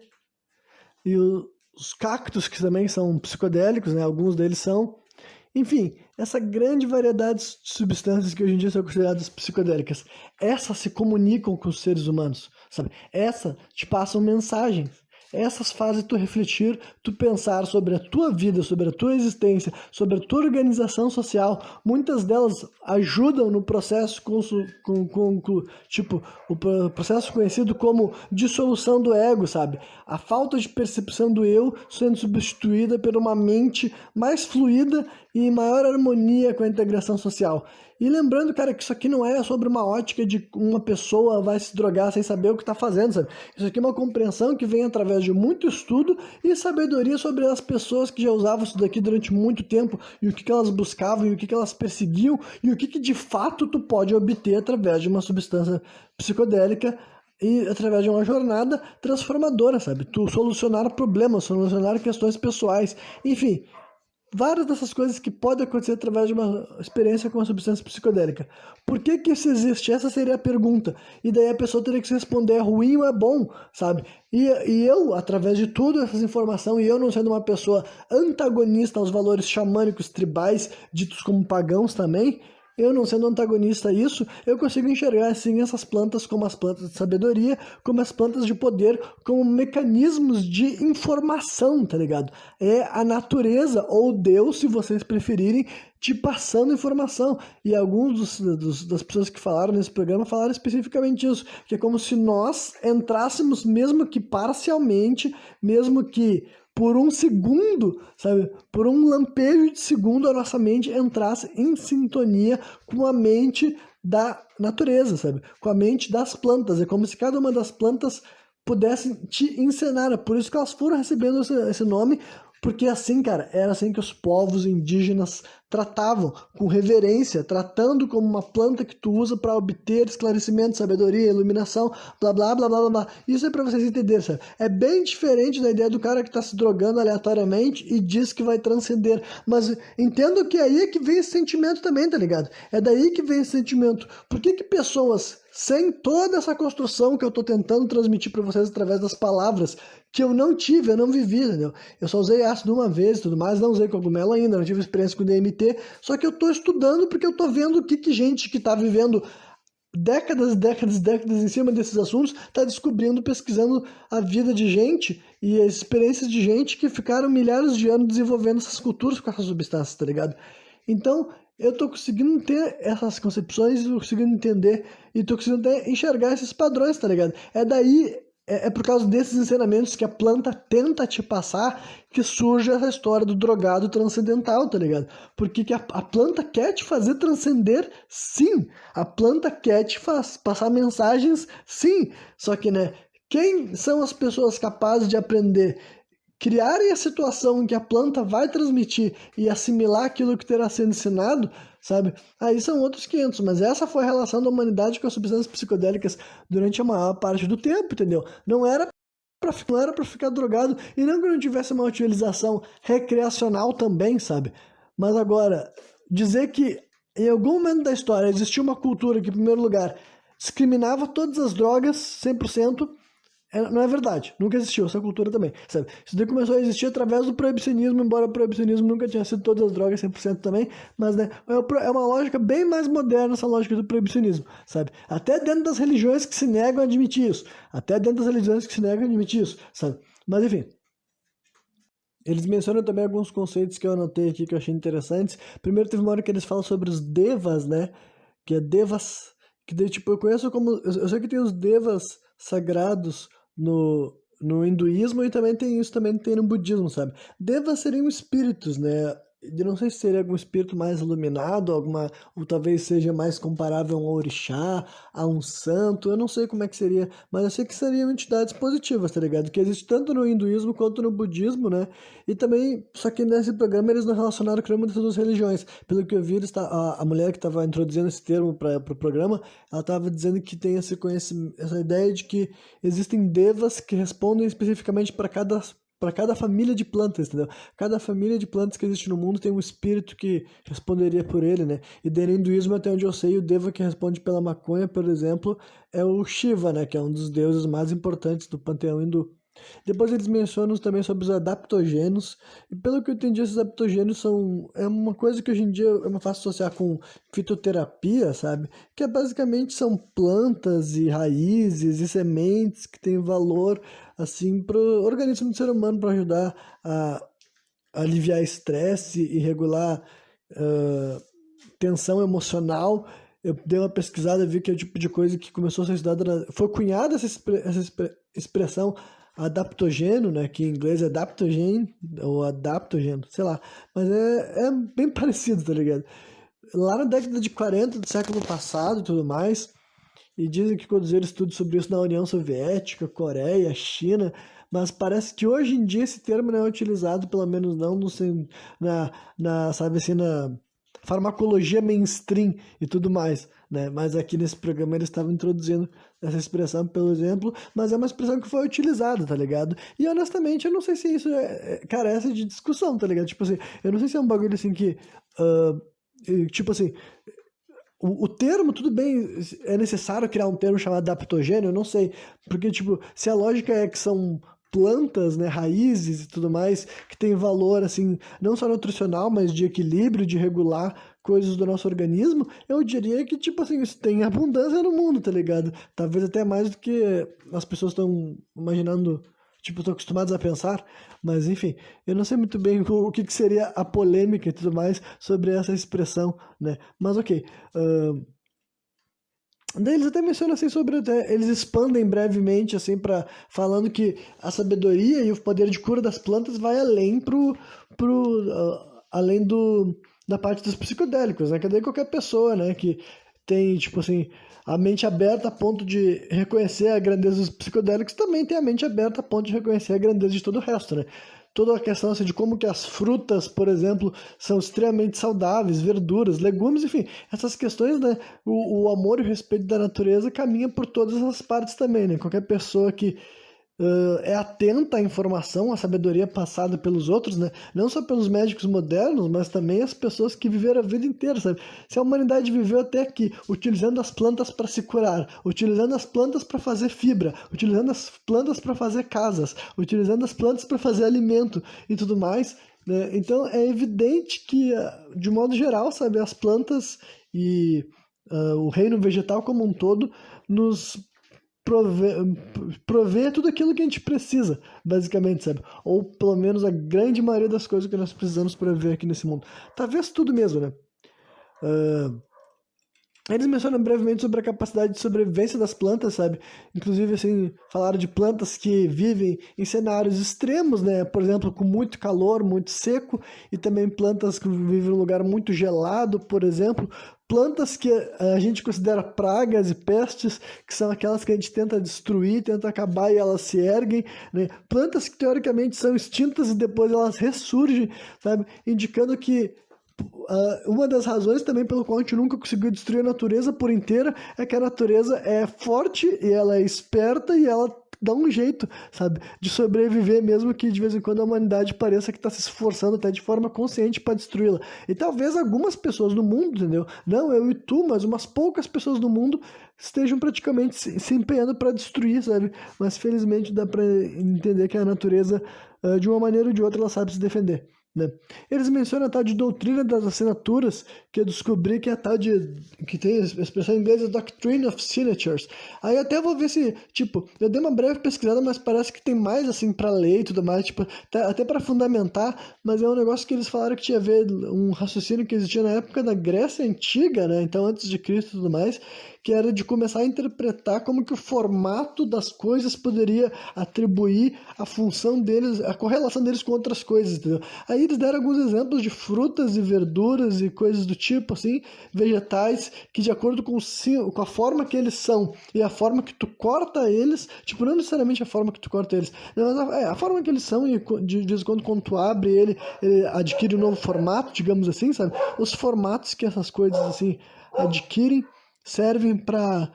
e os cactos, que também são psicodélicos, né, alguns deles são. Enfim, essa grande variedade de substâncias que hoje em dia são consideradas psicodélicas, essas se comunicam com os seres humanos, sabe? Essas te passam mensagens. Essas fazem tu refletir, tu pensar sobre a tua vida, sobre a tua existência, sobre a tua organização social. Muitas delas ajudam no processo tipo, o processo conhecido como dissolução do ego, sabe? A falta de percepção do eu sendo substituída por uma mente mais fluida e em maior harmonia com a integração social. E lembrando, cara, que isso aqui não é sobre uma ótica de uma pessoa vai se drogar sem saber o que está fazendo, sabe? Isso aqui é uma compreensão que vem através de muito estudo e sabedoria sobre as pessoas que já usavam isso daqui durante muito tempo e o que elas buscavam e o que elas perseguiam e o que de fato tu pode obter através de uma substância psicodélica e através de uma jornada transformadora, sabe? Tu solucionar problemas, solucionar questões pessoais, enfim, várias dessas coisas que podem acontecer através de uma experiência com uma substância psicodélica. Por que isso existe? Essa seria a pergunta. E daí a pessoa teria que se responder, é ruim ou é bom, sabe? E eu, através de toda essa informação, e eu não sendo uma pessoa antagonista aos valores xamânicos tribais, ditos como pagãos também, eu não sendo antagonista a isso, eu consigo enxergar assim essas plantas como as plantas de sabedoria, como as plantas de poder, como mecanismos de informação, tá ligado? É a natureza, ou Deus, se vocês preferirem, te passando informação. E alguns das pessoas que falaram nesse programa falaram especificamente isso, que é como se nós entrássemos, mesmo que parcialmente, mesmo que por um segundo, sabe? Por um lampejo de segundo, a nossa mente entrasse em sintonia com a mente da natureza, sabe? Com a mente das plantas. É como se cada uma das plantas pudesse te encenar. É por isso que elas foram recebendo esse nome, porque assim, cara, era assim que os povos indígenas tratavam com reverência, tratando como uma planta que tu usa para obter esclarecimento, sabedoria, iluminação, blá blá blá blá blá blá. Isso é para vocês entenderem, sabe? É bem diferente da ideia do cara que está se drogando aleatoriamente e diz que vai transcender. Mas entendo que aí é que vem esse sentimento também, tá ligado? É daí que vem esse sentimento. Por que que pessoas sem toda essa construção que eu tô tentando transmitir para vocês através das palavras, que eu não tive, eu não vivi, entendeu? Eu só usei ácido uma vez e tudo mais, não usei cogumelo ainda, não tive experiência com DMT, só que eu tô estudando porque eu tô vendo o que gente que tá vivendo décadas, décadas, décadas em cima desses assuntos tá descobrindo, pesquisando a vida de gente e as experiências de gente que ficaram milhares de anos desenvolvendo essas culturas com essas substâncias, tá ligado? Então, eu tô conseguindo ter essas concepções, tô conseguindo entender e tô conseguindo até enxergar esses padrões, tá ligado? É daí, é por causa desses ensinamentos que a planta tenta te passar que surge essa história do drogado transcendental, tá ligado? Porque que a planta quer te fazer transcender, sim. A planta quer te passar mensagens, sim. Só que, né, quem são as pessoas capazes de aprender criarem a situação em que a planta vai transmitir e assimilar aquilo que terá sido ensinado, sabe? Aí são outros 500, mas essa foi a relação da humanidade com as substâncias psicodélicas durante a maior parte do tempo, entendeu? Não era para ficar drogado e não que não tivesse uma utilização recreacional também, sabe? Mas agora, dizer que em algum momento da história existiu uma cultura que, em primeiro lugar, discriminava todas as drogas 100%, não é verdade, nunca existiu essa cultura também, sabe? Isso daí começou a existir através do proibicionismo, embora o proibicionismo nunca tinha sido todas as drogas 100% também, mas né, é uma lógica bem mais moderna essa lógica do proibicionismo, sabe? Até dentro das religiões que se negam a admitir isso, até dentro das religiões que se negam a admitir isso, sabe? Mas enfim, eles mencionam também alguns conceitos que eu anotei aqui que eu achei interessantes. Primeiro teve uma hora que eles falam sobre os devas, né? Que é devas, que daí, tipo, eu conheço como, eu sei que tem os devas sagrados no hinduísmo e também tem isso, também tem no budismo, sabe? Devas seriam espíritos, né? Eu não sei se seria algum espírito mais iluminado, ou talvez seja mais comparável a um orixá, a um santo, eu não sei como é que seria, mas eu sei que seriam entidades positivas, tá ligado? Que existe tanto no hinduísmo quanto no budismo, né? E também, só que nesse programa eles não relacionaram com nenhuma dessas duas religiões. Pelo que eu vi, a mulher que estava introduzindo esse termo para o programa, ela estava dizendo que tem esse conhecimento, essa ideia de que existem devas que respondem especificamente para cada família de plantas, entendeu? Cada família de plantas que existe no mundo tem um espírito que responderia por ele, né? E dentro do hinduísmo, até onde eu sei, o deva que responde pela maconha, por exemplo, é o Shiva, né? Que é um dos deuses mais importantes do panteão hindu. Depois eles mencionam também sobre os adaptogênios, e pelo que eu entendi, esses adaptogênios é uma coisa que hoje em dia é mais fácil associar com fitoterapia, sabe? Que basicamente são plantas e raízes e sementes que têm valor, assim, para o organismo do ser humano para ajudar a aliviar estresse e regular ah, tensão emocional. Eu dei uma pesquisada, vi que é o tipo de coisa que começou a ser estudada, foi cunhada essa expressão adaptogênio, né, que em inglês é adaptogene, ou adaptogênio, sei lá, mas é bem parecido, tá ligado? Lá na década de 40 do século passado e tudo mais, e dizem que conduziram estudos sobre isso na União Soviética, Coreia, China, mas parece que hoje em dia esse termo não é utilizado, pelo menos não no, sabe assim, na farmacologia mainstream e tudo mais, né? Mas aqui nesse programa eles estavam introduzindo essa expressão, pelo exemplo, mas é uma expressão que foi utilizada, tá ligado? E honestamente, eu não sei se isso carece de discussão, tá ligado? Tipo assim, eu não sei se é um bagulho assim que, tipo assim, o termo, tudo bem, é necessário criar um termo chamado adaptogênio? Eu não sei. Porque, tipo, se a lógica é que são plantas, né, raízes e tudo mais, que tem valor, assim, não só nutricional, mas de equilíbrio, de regular coisas do nosso organismo, eu diria que, tipo assim, isso tem abundância no mundo, tá ligado? Talvez até mais do que as pessoas estão imaginando, tipo, estão acostumadas a pensar. Mas, enfim, eu não sei muito bem o que seria a polêmica e tudo mais sobre essa expressão, né? Mas, ok. Daí eles até mencionam assim sobre eles expandem brevemente assim para falando que a sabedoria e o poder de cura das plantas vai além além da parte dos psicodélicos, né? Que daí qualquer pessoa, né, que tem tipo assim a mente aberta a ponto de reconhecer a grandeza dos psicodélicos também tem a mente aberta a ponto de reconhecer a grandeza de todo o resto, né? toda a questão assim, de como que as frutas, por exemplo, são extremamente saudáveis, verduras, legumes, enfim, essas questões, né, o amor e o respeito da natureza caminha por todas as partes também, né, qualquer pessoa que é atenta à informação, à sabedoria passada pelos outros, né? Não só pelos médicos modernos, mas também as pessoas que viveram a vida inteira, sabe? Se a humanidade viveu até aqui, utilizando as plantas para se curar, utilizando as plantas para fazer fibra, utilizando as plantas para fazer casas, utilizando as plantas para fazer alimento e tudo mais, né? Então é evidente que, de modo geral, sabe, as plantas e o reino vegetal como um todo nos prover tudo aquilo que a gente precisa, basicamente, sabe? Ou pelo menos a grande maioria das coisas que nós precisamos para viver aqui nesse mundo. Talvez tudo mesmo, né? Eles mencionam brevemente sobre a capacidade de sobrevivência das plantas, sabe? Inclusive, assim, falaram de plantas que vivem em cenários extremos, né? Por exemplo, com muito calor, muito seco, e também plantas que vivem em um lugar muito gelado, por exemplo. Plantas que a gente considera pragas e pestes, que são aquelas que a gente tenta destruir, tenta acabar e elas se erguem, né? Plantas que teoricamente são extintas e depois elas ressurgem, sabe? Indicando que uma das razões também pelo qual a gente nunca conseguiu destruir a natureza por inteira é que a natureza é forte e ela é esperta e ela dá um jeito, sabe, de sobreviver, mesmo que de vez em quando a humanidade pareça que está se esforçando até de forma consciente para destruí-la. E talvez algumas pessoas no mundo, entendeu? Não eu e tu, mas umas poucas pessoas no mundo estejam praticamente se empenhando para destruir, sabe? Mas felizmente dá para entender que a natureza, de uma maneira ou de outra, ela sabe se defender, né? Eles mencionam a tal de doutrina das assinaturas, que eu descobri que é a tal de... que tem a expressão em inglês, Doctrine of Signatures. Aí até vou ver se, tipo, eu dei uma breve pesquisada, mas parece que tem mais, assim, pra ler e tudo mais, tipo, até pra fundamentar, mas é um negócio que eles falaram que tinha a ver, um raciocínio que existia na época da Grécia Antiga, né, então antes de Cristo e tudo mais, que era de começar a interpretar como que o formato das coisas poderia atribuir a função deles, a correlação deles com outras coisas, entendeu? Aí eles deram alguns exemplos de frutas e verduras e coisas do tipo, assim, vegetais, que de acordo com a forma que eles são e a forma que tu corta eles, tipo, não necessariamente a forma que tu corta eles, mas a forma que eles são e de vez em quando tu abre ele adquire um novo formato, digamos assim, sabe? Os formatos que essas coisas, assim, adquirem servem para...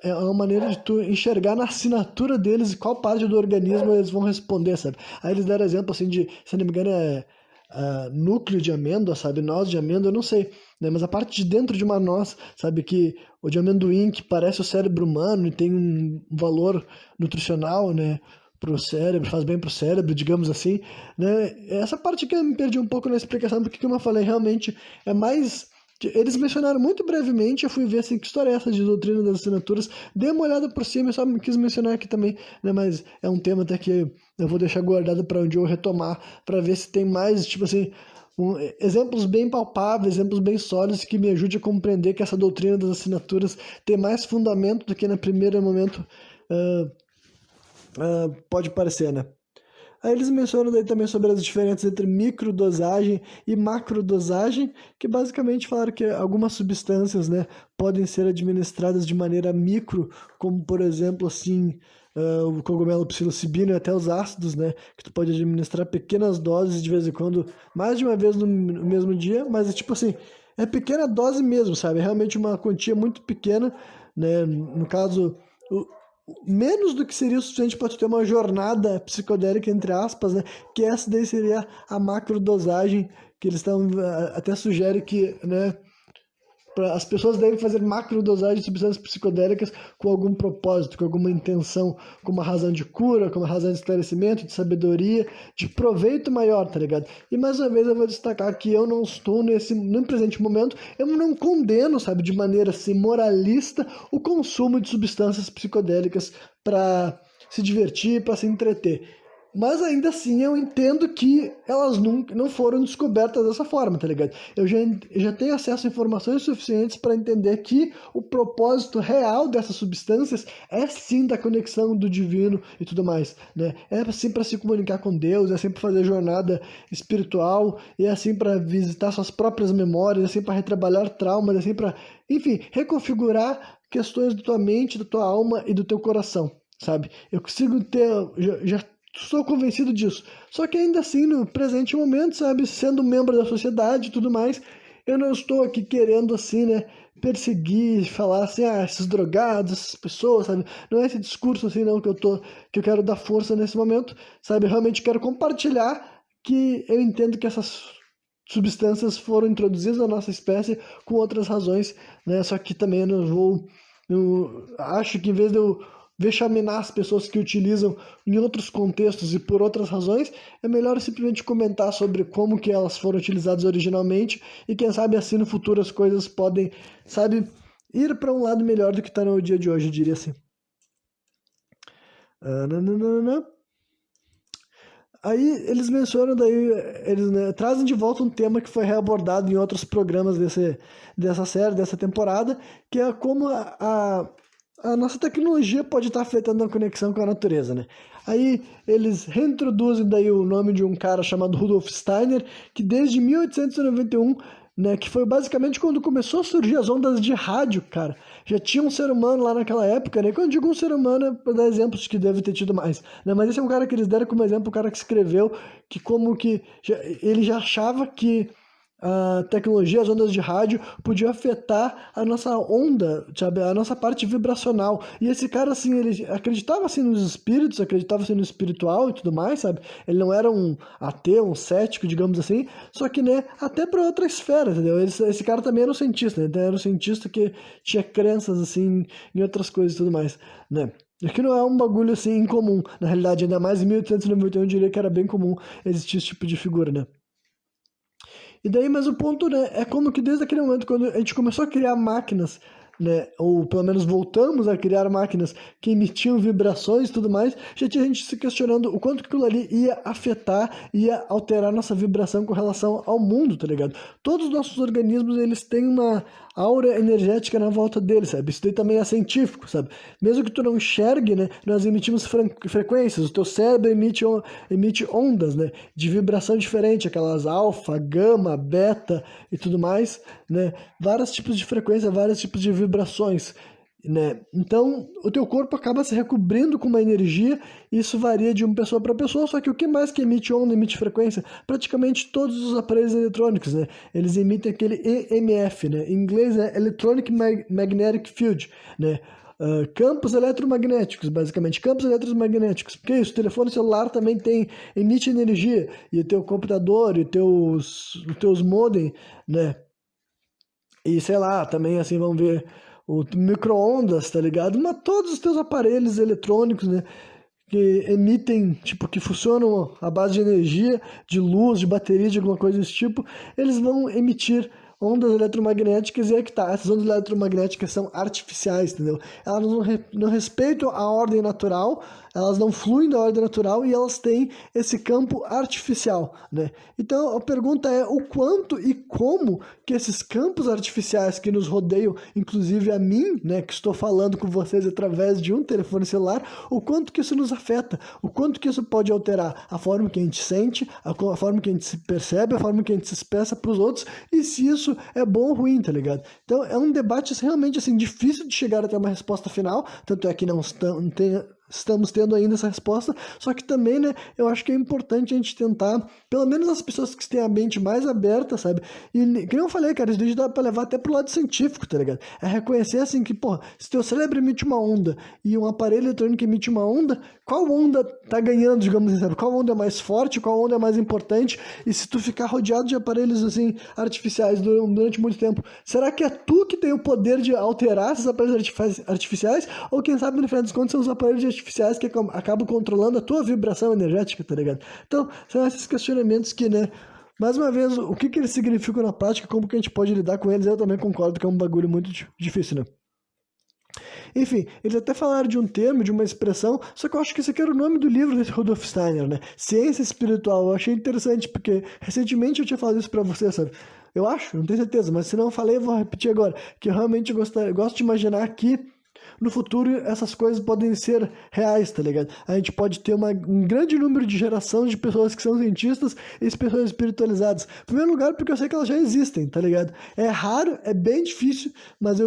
é uma maneira de tu enxergar na assinatura deles qual parte do organismo eles vão responder, sabe? Aí eles deram exemplo, assim, de, se não me engano, núcleo de amêndoa, sabe? Noz de amêndoa, eu não sei, né? Mas a parte de dentro de uma noz, sabe? Que o de amendoim, que parece o cérebro humano e tem um valor nutricional, né? Pro cérebro, faz bem pro cérebro, digamos assim, né? Essa parte que eu me perdi um pouco na explicação, porque como eu falei, realmente é mais... Eles mencionaram muito brevemente, eu fui ver assim, que história é essa de doutrina das assinaturas, dei uma olhada por cima, eu só quis mencionar aqui também, né, mas é um tema até que eu vou deixar guardado para onde eu retomar, para ver se tem mais, tipo assim, exemplos bem palpáveis, exemplos bem sólidos que me ajudem a compreender que essa doutrina das assinaturas tem mais fundamento do que no primeiro momento pode parecer, né? Aí eles mencionam daí também sobre as diferenças entre microdosagem e macrodosagem, que basicamente falaram que algumas substâncias, né, podem ser administradas de maneira micro, como por exemplo, assim, o cogumelo psilocibina e até os ácidos, né, que tu pode administrar pequenas doses de vez em quando, mais de uma vez no mesmo dia, mas é tipo assim, é pequena dose mesmo, sabe? É realmente uma quantia muito pequena, né? No caso, menos do que seria o suficiente para tu ter uma jornada psicodélica, entre aspas, né? Que essa daí seria a macrodosagem, que eles estão até sugerem que, né, as pessoas devem fazer macrodosagem de substâncias psicodélicas com algum propósito, com alguma intenção, com uma razão de cura, com uma razão de esclarecimento, de sabedoria, de proveito maior, tá ligado? E mais uma vez eu vou destacar que eu não estou no presente momento, eu não condeno, sabe, de maneira assim moralista o consumo de substâncias psicodélicas para se divertir, para se entreter. Mas ainda assim eu entendo que elas não foram descobertas dessa forma, tá ligado? Eu já tenho acesso a informações suficientes para entender que o propósito real dessas substâncias é sim da conexão do divino e tudo mais, né? É assim para se comunicar com Deus, é assim para fazer jornada espiritual, é assim para visitar suas próprias memórias, é assim para retrabalhar traumas, é assim para, enfim, reconfigurar questões da tua mente, da tua alma e do teu coração, sabe? Eu consigo ter, já sou convencido disso. Só que ainda assim, no presente momento, sabe, sendo membro da sociedade e tudo mais, eu não estou aqui querendo, assim, né, perseguir, falar assim, esses drogados, essas pessoas, sabe? Não é esse discurso, assim, não, que eu quero dar força nesse momento, sabe? Eu realmente quero compartilhar que eu entendo que essas substâncias foram introduzidas na nossa espécie com outras razões, né? Só que também eu não vou... Eu acho que em vez de eu vexaminar as pessoas que utilizam em outros contextos e por outras razões, é melhor simplesmente comentar sobre como que elas foram utilizadas originalmente e quem sabe assim no futuro as coisas podem, sabe, ir para um lado melhor do que está no dia de hoje, eu diria assim. Nananana. Aí eles mencionam daí, eles, né, trazem de volta um tema que foi reabordado em outros programas dessa série, dessa temporada, que é como a nossa tecnologia pode estar afetando a conexão com a natureza, né? Aí eles reintroduzem daí o nome de um cara chamado Rudolf Steiner, que desde 1891, né, que foi basicamente quando começou a surgir as ondas de rádio, cara. Já tinha um ser humano lá naquela época, né? Quando eu digo um ser humano, é para dar exemplos que deve ter tido mais, né? Mas esse é um cara que eles deram como exemplo, o cara que escreveu que como que ele já achava que a tecnologia, as ondas de rádio, podiam afetar a nossa onda, sabe? A nossa parte vibracional. E esse cara, assim, ele acreditava, assim, nos espíritos, acreditava, assim, no espiritual e tudo mais, sabe? Ele não era um ateu, um cético, digamos assim, só que, né, até para outra esfera, entendeu? Esse cara também era um cientista, né? Então, era um cientista que tinha crenças, assim, em outras coisas e tudo mais, né? Que não é um bagulho, assim, incomum. Na realidade, ainda mais em 1891, eu diria que era bem comum existir esse tipo de figura, né? E daí, mas o ponto, né, é como que desde aquele momento, quando a gente começou a criar máquinas, né, ou pelo menos voltamos a criar máquinas que emitiam vibrações e tudo mais, já tinha gente se questionando o quanto que aquilo ali ia afetar, ia alterar nossa vibração com relação ao mundo, tá ligado? Todos os nossos organismos, eles têm uma aura energética na volta deles, sabe? Isso daí também é científico, sabe? Mesmo que tu não enxergue, né, nós emitimos frequências, o teu cérebro emite ondas, né, de vibração diferente, aquelas alfa, gama, beta e tudo mais, né? Vários tipos de frequência, vários tipos de vibrações, né? Então, o teu corpo acaba se recobrindo com uma energia, e isso varia de uma pessoa para pessoa, só que o que mais que emite onda, emite frequência? Praticamente todos os aparelhos eletrônicos, né? Eles emitem aquele EMF, né? Em inglês é Electronic Magnetic Field, né? Campos eletromagnéticos, basicamente, campos eletromagnéticos, porque isso, o telefone celular também emite energia, e o teu computador, e os teus modem, né? E sei lá, também assim, vamos ver o micro-ondas, tá ligado? Mas todos os teus aparelhos eletrônicos, né? Que emitem, tipo, que funcionam à base de energia, de luz, de bateria, de alguma coisa desse tipo, eles vão emitir ondas eletromagnéticas e é que tá, essas ondas eletromagnéticas são artificiais, entendeu? Elas não respeitam a ordem natural, elas não fluem da ordem natural e elas têm esse campo artificial, né? Então a pergunta é o quanto e como que esses campos artificiais que nos rodeiam, inclusive a mim, né, que estou falando com vocês através de um telefone celular, o quanto que isso nos afeta, o quanto que isso pode alterar a forma que a gente sente, a forma que a gente se percebe, a forma que a gente se expressa para os outros, e se isso é bom ou ruim, tá ligado? Então é um debate realmente assim difícil de chegar até uma resposta final, tanto é que não estamos tendo ainda essa resposta, só que também, né, eu acho que é importante a gente tentar, pelo menos as pessoas que têm a mente mais aberta, sabe? E que eu falei, cara, isso dá pra levar até pro lado científico, tá ligado? É reconhecer, assim, que, pô, se teu cérebro emite uma onda e um aparelho eletrônico emite uma onda, qual onda tá ganhando, digamos assim, sabe? Qual onda é mais forte, qual onda é mais importante? E se tu ficar rodeado de aparelhos, assim, artificiais durante muito tempo, será que é tu que tem o poder de alterar esses aparelhos artificiais? Ou quem sabe, no final dos contos, são os aparelhos artificiais que acabam controlando a tua vibração energética, tá ligado? Então, são esses questionamentos que, né, mais uma vez, o que eles significam na prática, como que a gente pode lidar com eles, eu também concordo que é um bagulho muito difícil, né? Enfim, eles até falaram de um termo, de uma expressão, só que eu acho que esse aqui era o nome do livro desse Rudolf Steiner, né? Ciência espiritual. Eu achei interessante, porque recentemente eu tinha falado isso pra você, sabe? Eu acho, não tenho certeza, mas se não eu falei, eu vou repetir agora. Que eu realmente gosto de imaginar que no futuro essas coisas podem ser reais, tá ligado? A gente pode ter um grande número de geração de pessoas que são cientistas e pessoas espiritualizadas. Em primeiro lugar, porque eu sei que elas já existem, tá ligado? É raro, é bem difícil, mas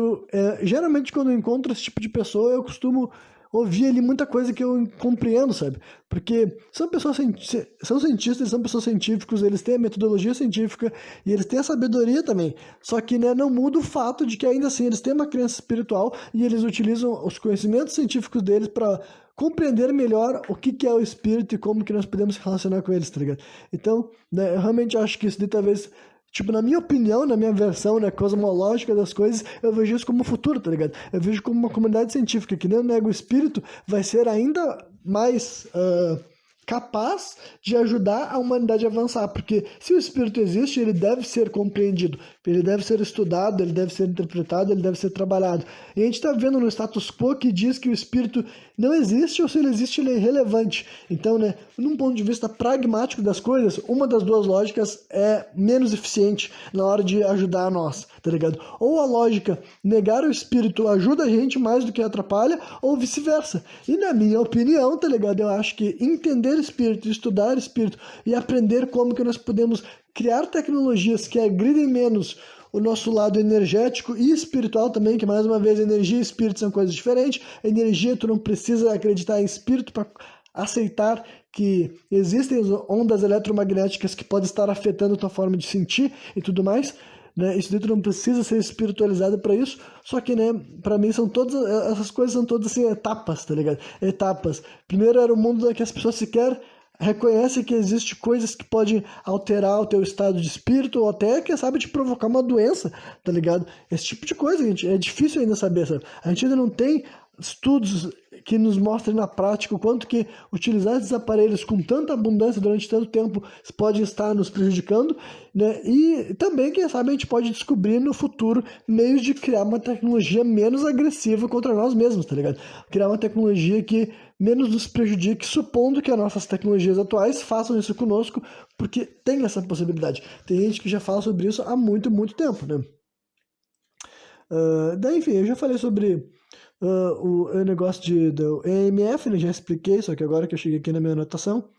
geralmente quando eu encontro esse tipo de pessoa, eu costumo ouvir ali muita coisa que eu compreendo, sabe? Porque são cientistas, são pessoas científicos, eles têm a metodologia científica e eles têm a sabedoria também. Só que, né, não muda o fato de que ainda assim eles têm uma crença espiritual e eles utilizam os conhecimentos científicos deles para compreender melhor o que é o espírito e como que nós podemos se relacionar com eles, tá ligado? Então, né, eu realmente acho que isso daí talvez, tipo, na minha opinião, na minha versão, né, cosmológica das coisas, eu vejo isso como futuro, tá ligado? Eu vejo como uma comunidade científica que nem nega o espírito vai ser ainda mais capaz de ajudar a humanidade a avançar, porque se o espírito existe, ele deve ser compreendido, ele deve ser estudado, ele deve ser interpretado, ele deve ser trabalhado. E a gente está vendo no status quo que diz que o espírito não existe, ou se ele existe, ele é irrelevante. Então, né, num ponto de vista pragmático das coisas, uma das duas lógicas é menos eficiente na hora de ajudar a nós, tá ligado? Ou a lógica negar o espírito ajuda a gente mais do que atrapalha, ou vice-versa. E na minha opinião, tá ligado? Eu acho que entender espírito, estudar espírito e aprender como que nós podemos criar tecnologias que agridem menos o nosso lado energético e espiritual também, que mais uma vez energia e espírito são coisas diferentes. Energia, tu não precisa acreditar em espírito para aceitar que existem ondas eletromagnéticas que podem estar afetando a tua forma de sentir e tudo mais, né? Isso daí tu não precisa ser espiritualizado para isso, só que, né, para mim são todas, essas coisas são todas assim, etapas, tá ligado? Etapas. Primeiro era o mundo em que as pessoas sequer reconhece que existe coisas que podem alterar o teu estado de espírito ou até, quem sabe, te provocar uma doença, tá ligado? Esse tipo de coisa, gente, é difícil ainda saber, sabe? A gente ainda não tem estudos que nos mostrem na prática o quanto que utilizar esses aparelhos com tanta abundância durante tanto tempo pode estar nos prejudicando, né? E também, quem sabe, a gente pode descobrir no futuro meios de criar uma tecnologia menos agressiva contra nós mesmos, tá ligado? Criar uma tecnologia que menos nos prejudique, supondo que as nossas tecnologias atuais façam isso conosco, porque tem essa possibilidade. Tem gente que já fala sobre isso há muito, muito tempo, né? Daí, enfim, eu já falei sobre o negócio do EMF, né? Já expliquei, só que agora que eu cheguei aqui na minha anotação.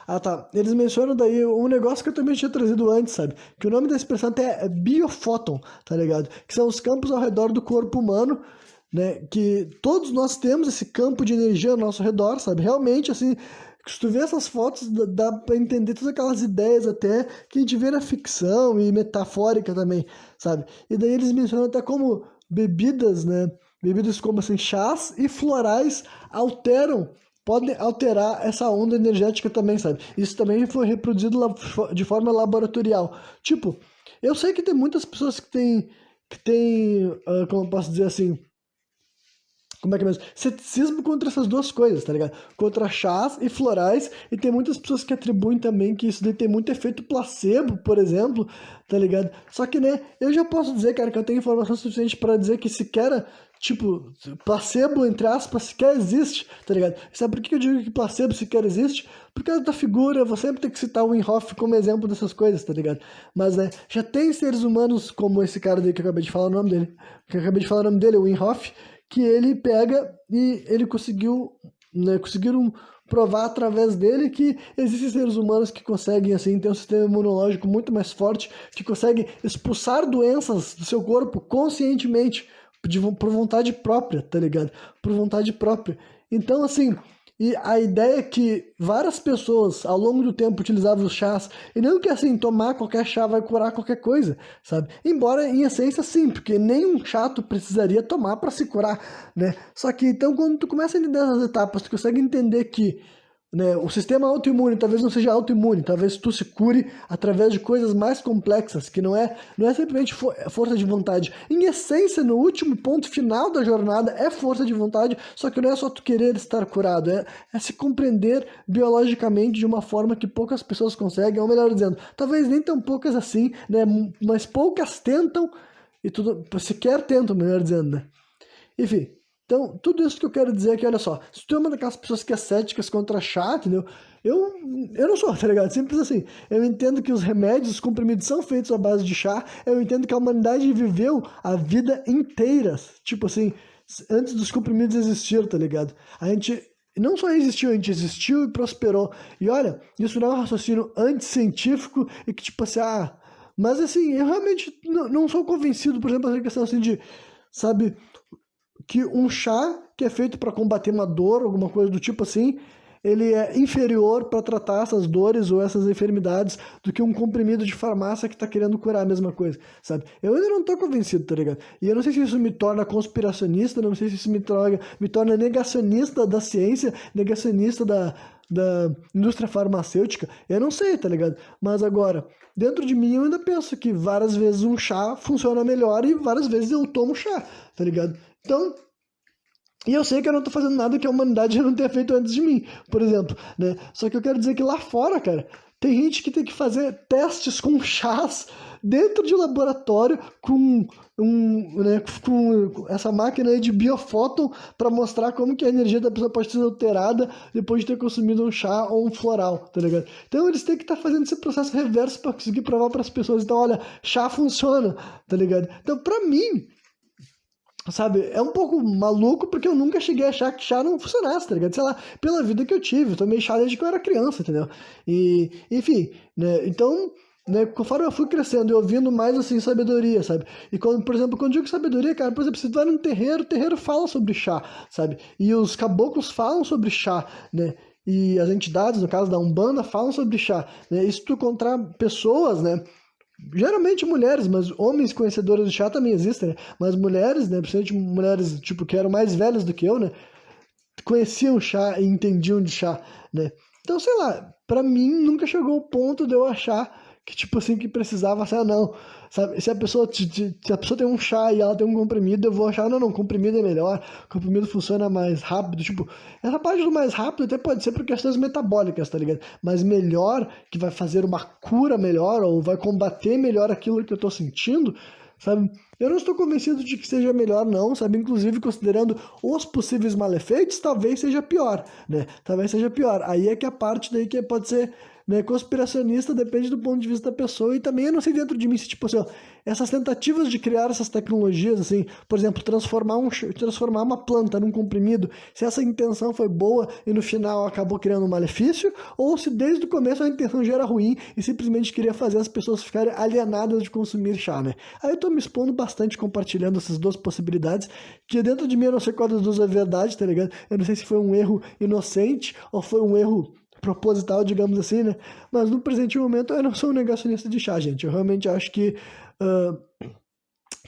Ah, tá. Eles mencionam daí um negócio que eu também tinha trazido antes, sabe? Que o nome da expressão até é biofóton, tá ligado? Que são os campos ao redor do corpo humano, né? Que todos nós temos esse campo de energia ao nosso redor, sabe? Realmente, assim, se tu vê essas fotos, dá pra entender todas aquelas ideias até que a gente vê na ficção e metafórica também, sabe? E daí eles mencionam até como bebidas, né? Bebidas como, assim, chás e florais podem alterar essa onda energética também, sabe? Isso também foi reproduzido de forma laboratorial. Tipo, eu sei que tem muitas pessoas que tem, como eu posso dizer assim, como é que é mesmo? Ceticismo contra essas duas coisas, tá ligado? Contra chás e florais, e tem muitas pessoas que atribuem também que isso daí tem muito efeito placebo, por exemplo, tá ligado? Só que, né, eu já posso dizer, cara, que eu tenho informação suficiente para dizer que sequer, tipo, placebo, entre aspas, sequer existe, tá ligado? Sabe por que eu digo que placebo sequer existe? Por causa da figura, eu vou sempre ter que citar o Wim Hof como exemplo dessas coisas, tá ligado? Mas, né, já tem seres humanos como esse cara daí que eu acabei de falar o nome dele, o Wim Hof, que ele pega e ele conseguiu, né, conseguiram provar através dele que existem seres humanos que conseguem, assim, ter um sistema imunológico muito mais forte, que conseguem expulsar doenças do seu corpo conscientemente, por vontade própria, tá ligado? Por vontade própria. Então, assim, e a ideia é que várias pessoas ao longo do tempo utilizavam os chás, e não que assim, tomar qualquer chá vai curar qualquer coisa, sabe? Embora em essência sim, porque nenhum chato precisaria tomar para se curar, né? Só que então quando tu começa a entender essas etapas, tu consegue entender que, né, o sistema autoimune talvez não seja autoimune, talvez tu se cure através de coisas mais complexas, que não é simplesmente força de vontade. Em essência, no último ponto final da jornada, é força de vontade, só que não é só tu querer estar curado, é se compreender biologicamente de uma forma que poucas pessoas conseguem, ou melhor dizendo, talvez nem tão poucas assim, né, mas poucas tentam, e tudo, sequer tentam, melhor dizendo, né? Enfim. Então, tudo isso que eu quero dizer é que, olha só, se tu é uma daquelas pessoas que é céticas contra chá, entendeu? Eu não sou, tá ligado? Simples assim. Eu entendo que os remédios, os comprimidos são feitos à base de chá. Eu entendo que a humanidade viveu a vida inteira, tipo assim, antes dos comprimidos existir, tá ligado? A gente não só existiu, a gente existiu e prosperou. E olha, isso não é um raciocínio anticientífico e que, tipo assim, Mas, assim, eu realmente não sou convencido, por exemplo, essa questão, assim, de, sabe, que um chá que é feito para combater uma dor, alguma coisa do tipo assim, ele é inferior para tratar essas dores ou essas enfermidades do que um comprimido de farmácia que está querendo curar a mesma coisa, sabe? Eu ainda não tô convencido, tá ligado? E eu não sei se isso me torna conspiracionista, não sei se isso me torna negacionista da ciência, negacionista da indústria farmacêutica, eu não sei, tá ligado? Mas agora, dentro de mim eu ainda penso que várias vezes um chá funciona melhor e várias vezes eu tomo chá, tá ligado? Então, e eu sei que eu não tô fazendo nada que a humanidade já não tenha feito antes de mim, por exemplo, né? Só que eu quero dizer que lá fora, cara, tem gente que tem que fazer testes com chás dentro de laboratório com essa máquina aí de biofóton para mostrar como que a energia da pessoa pode ser alterada depois de ter consumido um chá ou um floral, tá ligado? Então eles têm que estar fazendo esse processo reverso para conseguir provar para as pessoas. Então, olha, chá funciona, tá ligado? Então, para mim, sabe, é um pouco maluco porque eu nunca cheguei a achar que chá não funcionasse, tá ligado? Sei lá, pela vida que eu tive, eu tomei chá desde que eu era criança, entendeu? E, enfim, né, então, né, conforme eu fui crescendo e ouvindo mais, assim, sabedoria, sabe? E, quando, por exemplo, quando eu digo sabedoria, cara, por exemplo, se tu vai num terreiro, o terreiro fala sobre chá, sabe? E os caboclos falam sobre chá, né? E as entidades, no caso da Umbanda, falam sobre chá, né? E se tu encontrar pessoas, né? Geralmente mulheres, mas homens conhecedores de chá também existem, né? Mas mulheres, né? Principalmente mulheres, tipo, que eram mais velhas do que eu, né? Conheciam chá e entendiam de chá, né? Então, sei lá, pra mim nunca chegou o ponto de eu achar que, tipo assim, que precisava, sei lá, não. Sabe, se a pessoa, se a pessoa tem um chá e ela tem um comprimido, eu vou achar, não, comprimido é melhor, comprimido funciona mais rápido, tipo, essa parte do mais rápido até pode ser por questões metabólicas, tá ligado? Mas melhor, que vai fazer uma cura melhor, ou vai combater melhor aquilo que eu tô sentindo, sabe? Eu não estou convencido de que seja melhor, não, sabe? Inclusive, considerando os possíveis malefeitos, talvez seja pior, né? Talvez seja pior. Aí é que a parte daí que pode ser, né, conspiracionista, depende do ponto de vista da pessoa. E também eu não sei dentro de mim se, tipo assim, ó, essas tentativas de criar essas tecnologias, assim, por exemplo, transformar uma planta num comprimido, se essa intenção foi boa e no final acabou criando um malefício, ou se desde o começo a intenção já era ruim e simplesmente queria fazer as pessoas ficarem alienadas de consumir chá, né? Aí eu tô me expondo bastante compartilhando essas duas possibilidades, que dentro de mim eu não sei qual das duas é verdade, tá ligado? Eu não sei se foi um erro inocente ou foi um erro proposital, digamos assim, né? Mas no presente momento eu não sou um negacionista de chá, gente. Eu realmente acho que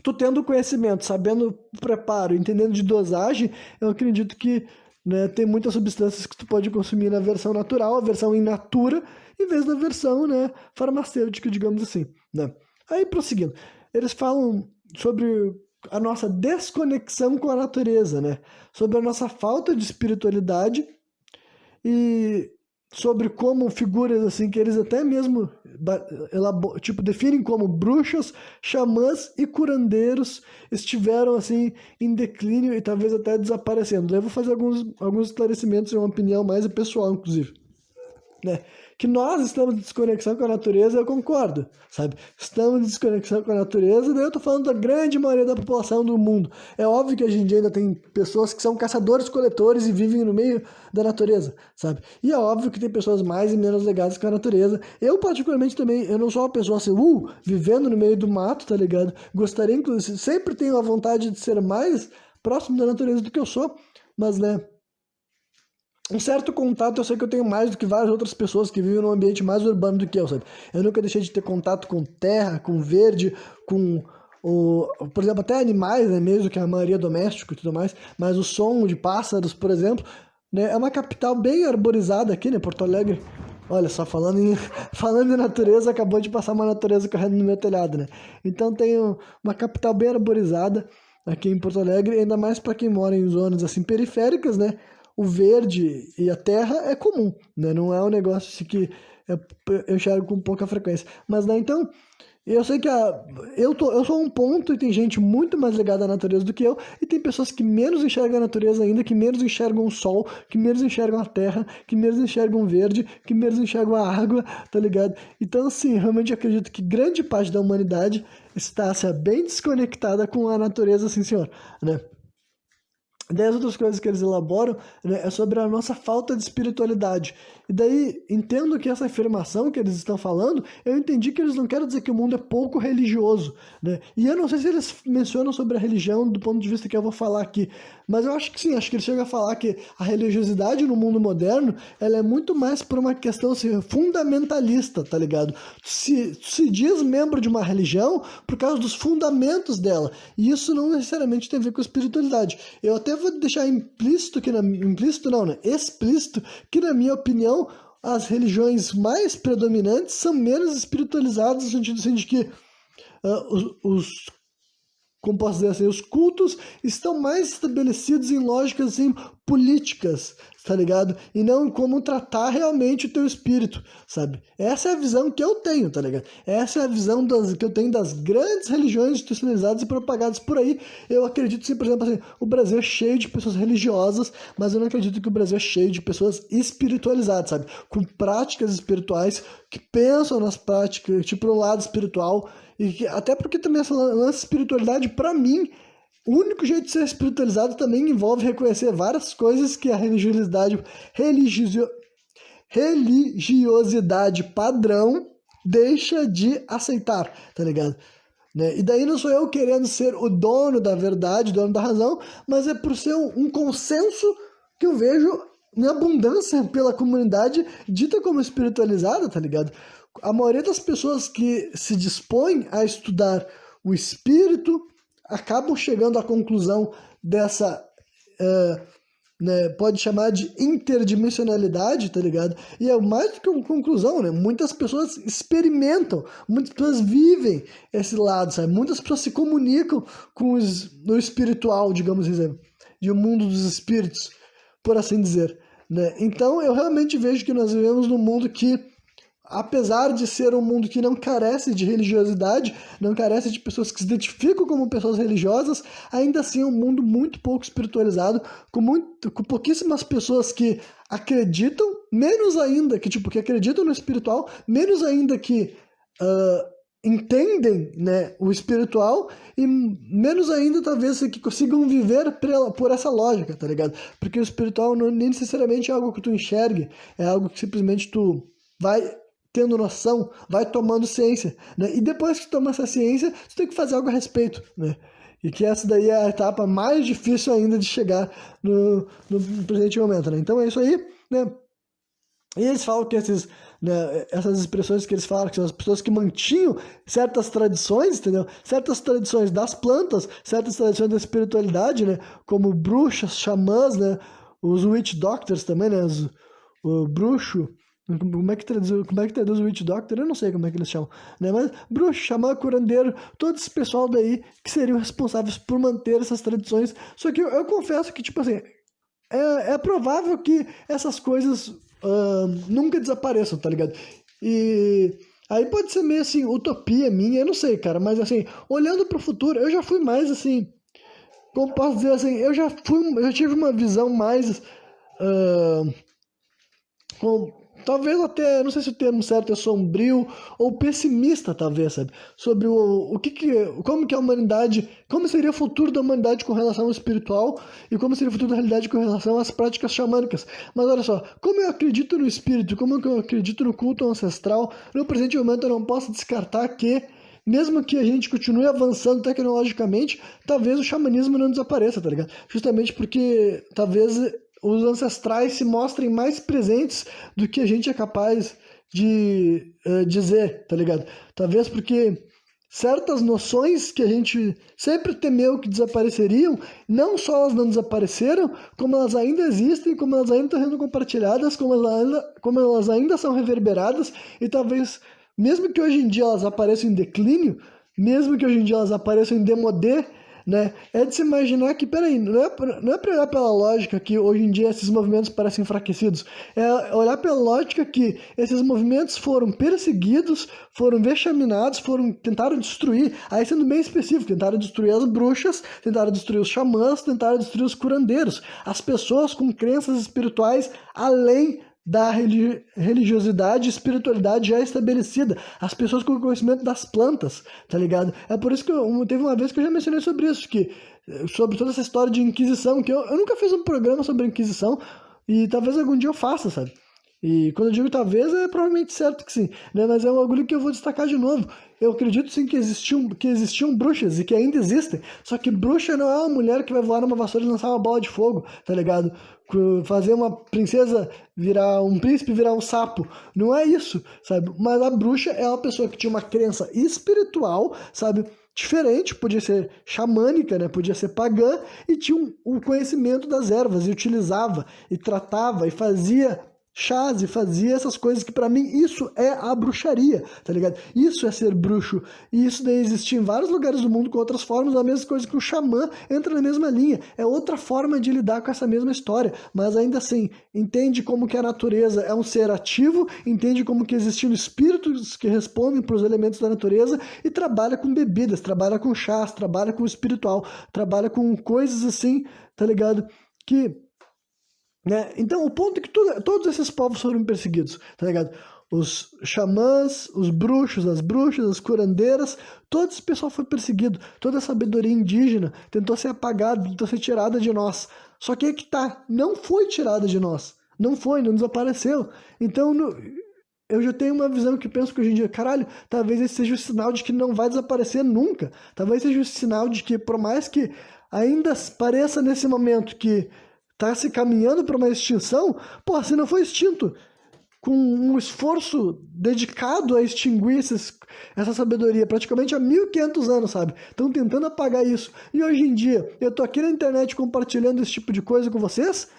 tu tendo conhecimento, sabendo o preparo, entendendo de dosagem, eu acredito que, né, tem muitas substâncias que tu pode consumir na versão natural, a versão in natura, em vez da versão, né, farmacêutica, digamos assim, né? Aí, prosseguindo, eles falam sobre a nossa desconexão com a natureza, né? Sobre a nossa falta de espiritualidade e sobre como figuras assim que eles até mesmo tipo definem como bruxas, xamãs e curandeiros estiveram assim em declínio e talvez até desaparecendo. Eu vou fazer alguns esclarecimentos e uma opinião mais pessoal, inclusive, né? Que nós estamos em desconexão com a natureza, eu concordo, sabe? Estamos em desconexão com a natureza, daí eu tô falando da grande maioria da população do mundo. É óbvio que a gente ainda tem pessoas que são caçadores-coletores e vivem no meio da natureza, sabe? E é óbvio que tem pessoas mais e menos ligadas com a natureza. Eu, particularmente, também, eu não sou uma pessoa assim, vivendo no meio do mato, tá ligado? Gostaria, inclusive, sempre tenho a vontade de ser mais próximo da natureza do que eu sou, mas, né, um certo contato eu sei que eu tenho mais do que várias outras pessoas que vivem num ambiente mais urbano do que eu, sabe? Eu nunca deixei de ter contato com terra, com verde, com por exemplo, até animais, né, mesmo que a maioria é doméstico e tudo mais, mas o som de pássaros, por exemplo, né, é uma capital bem arborizada aqui, né, Porto Alegre. Olha só, falando em natureza, acabou de passar uma natureza correndo no meu telhado, né? Então tem uma capital bem arborizada aqui em Porto Alegre, ainda mais para quem mora em zonas assim periféricas, né? O verde e a terra é comum, né? Não é um negócio assim que eu enxergo com pouca frequência. Mas, né, então, eu sei que eu sou um ponto e tem gente muito mais ligada à natureza do que eu, e tem pessoas que menos enxergam a natureza ainda, que menos enxergam o sol, que menos enxergam a terra, que menos enxergam o verde, que menos enxergam a água, tá ligado? Então, assim, realmente acredito que grande parte da humanidade está, assim, bem desconectada com a natureza, assim, senhor, né? Daí as outras coisas que eles elaboram, né, é sobre a nossa falta de espiritualidade. E daí, entendo que essa afirmação que eles estão falando, eu entendi que eles não querem dizer que o mundo é pouco religioso, né? E eu não sei se eles mencionam sobre a religião do ponto de vista que eu vou falar aqui, mas eu acho que sim, acho que eles chegam a falar que a religiosidade no mundo moderno, ela é muito mais por uma questão assim, fundamentalista, tá ligado? Se diz membro de uma religião por causa dos fundamentos dela, e isso não necessariamente tem a ver com espiritualidade. Eu até vou deixar implícito que explícito que na minha opinião as religiões mais predominantes são menos espiritualizadas no sentido assim, de que como posso dizer assim, os cultos estão mais estabelecidos em lógicas assim, políticas, tá ligado? E não em como tratar realmente o teu espírito, sabe? Essa é a visão que eu tenho, tá ligado? Essa é a visão que eu tenho das grandes religiões institucionalizadas e propagadas por aí. Eu acredito, sim, por exemplo, assim, o Brasil é cheio de pessoas religiosas, mas eu não acredito que o Brasil é cheio de pessoas espiritualizadas, sabe? Com práticas espirituais, que pensam nas práticas, tipo, no lado espiritual, até porque também essa lance de espiritualidade, para mim, o único jeito de ser espiritualizado também envolve reconhecer várias coisas que a religiosidade padrão deixa de aceitar, tá ligado? Né? E daí não sou eu querendo ser o dono da verdade, dono da razão, mas é por ser um consenso que eu vejo em abundância pela comunidade dita como espiritualizada, tá ligado? A maioria das pessoas que se dispõem a estudar o espírito acabam chegando à conclusão dessa, né, pode chamar de interdimensionalidade, tá ligado? E é mais do que uma conclusão, né? Muitas pessoas experimentam, muitas pessoas vivem esse lado, sabe? Muitas pessoas se comunicam com o espiritual, digamos assim, de um mundo dos espíritos, por assim dizer, né? Então eu realmente vejo que nós vivemos num mundo que, apesar de ser um mundo que não carece de religiosidade, não carece de pessoas que se identificam como pessoas religiosas, ainda assim é um mundo muito pouco espiritualizado, com pouquíssimas pessoas que acreditam, menos ainda que acreditam no espiritual, menos ainda que entendem, né, o espiritual, e menos ainda talvez que consigam viver por essa lógica, tá ligado? Porque o espiritual não nem necessariamente é algo que tu enxergue, é algo que simplesmente tu vai tendo noção, vai tomando ciência, né? E depois que tu toma essa ciência, tu tem que fazer algo a respeito, né? E que essa daí é a etapa mais difícil ainda de chegar no presente momento, né? Então é isso aí, né? E eles falam que essas expressões que eles falam, que são as pessoas que mantinham certas tradições, entendeu? Certas tradições das plantas, certas tradições da espiritualidade, né? Como bruxas, xamãs, né? Os witch doctors também, né? O bruxo... Como é que traduz o Witch Doctor? Eu não sei como é que eles chamam, né? Mas bruxo, xamã, curandeiro, todo esse pessoal daí que seriam responsáveis por manter essas tradições. Só que eu confesso que, tipo assim, é provável que essas coisas nunca desapareçam, tá ligado? E aí pode ser meio assim, utopia minha, eu não sei, cara, mas assim, olhando pro futuro, eu já fui mais assim, como posso dizer assim, eu já tive uma visão mais talvez até, não sei se o termo certo é sombrio ou pessimista, talvez, sabe? Sobre como que a humanidade, como seria o futuro da humanidade com relação ao espiritual e como seria o futuro da realidade com relação às práticas xamânicas. Mas olha só, como eu acredito no espírito, como eu acredito no culto ancestral, no presente momento eu não posso descartar que, mesmo que a gente continue avançando tecnologicamente, talvez o xamanismo não desapareça, tá ligado? Justamente porque talvez os ancestrais se mostrem mais presentes do que a gente é capaz de dizer, tá ligado? Talvez porque certas noções que a gente sempre temeu que desapareceriam, não só elas não desapareceram, como elas ainda existem, como elas ainda estão sendo compartilhadas, como elas ainda são reverberadas, e talvez, mesmo que hoje em dia elas apareçam em declínio, mesmo que hoje em dia elas apareçam em demodé, né? É de se imaginar que, peraí, não é para olhar pela lógica que hoje em dia esses movimentos parecem enfraquecidos, é olhar pela lógica que esses movimentos foram perseguidos, foram vexaminados, tentaram destruir, aí sendo bem específico, tentaram destruir as bruxas, tentaram destruir os xamãs, tentaram destruir os curandeiros, as pessoas com crenças espirituais além da religiosidade e espiritualidade já estabelecida, as pessoas com conhecimento das plantas, tá ligado? É por isso que teve uma vez que eu já mencionei sobre isso, sobre toda essa história de Inquisição, que eu nunca fiz um programa sobre Inquisição, e talvez algum dia eu faça, sabe? E quando eu digo talvez, é provavelmente certo que sim, né? Mas é um bagulho que eu vou destacar de novo. Eu acredito sim que existiam bruxas e que ainda existem. Só que bruxa não é uma mulher que vai voar numa vassoura e lançar uma bola de fogo, tá ligado? Fazer uma princesa virar um príncipe, virar um sapo. Não é isso, sabe? Mas a bruxa é uma pessoa que tinha uma crença espiritual, sabe? Diferente, podia ser xamânica, né? Podia ser pagã e tinha um conhecimento das ervas e utilizava e tratava e fazia chás e fazia essas coisas que pra mim isso é a bruxaria, tá ligado? Isso é ser bruxo. E isso daí existia em vários lugares do mundo com outras formas, a mesma coisa que o xamã entra na mesma linha. É outra forma de lidar com essa mesma história, mas ainda assim, entende como que a natureza é um ser ativo, entende como que existem espíritos que respondem para os elementos da natureza e trabalha com bebidas, trabalha com chás, trabalha com espiritual, trabalha com coisas assim, tá ligado? Que né? Então, o ponto é que todos esses povos foram perseguidos, tá ligado? Os xamãs, os bruxos, as bruxas, as curandeiras, todo esse pessoal foi perseguido. Toda a sabedoria indígena tentou ser apagada, tentou ser tirada de nós. Só que aí que tá, não foi tirada de nós. Não foi, não desapareceu. Então, eu já tenho uma visão que penso que hoje em dia, caralho, talvez esse seja o sinal de que não vai desaparecer nunca. Talvez seja o sinal de que, por mais que ainda pareça nesse momento que tá se caminhando para uma extinção, pô, se não foi extinto com um esforço dedicado a extinguir essa sabedoria, praticamente há 1500 anos, sabe? Estão tentando apagar isso. E hoje em dia, eu tô aqui na internet compartilhando esse tipo de coisa com vocês,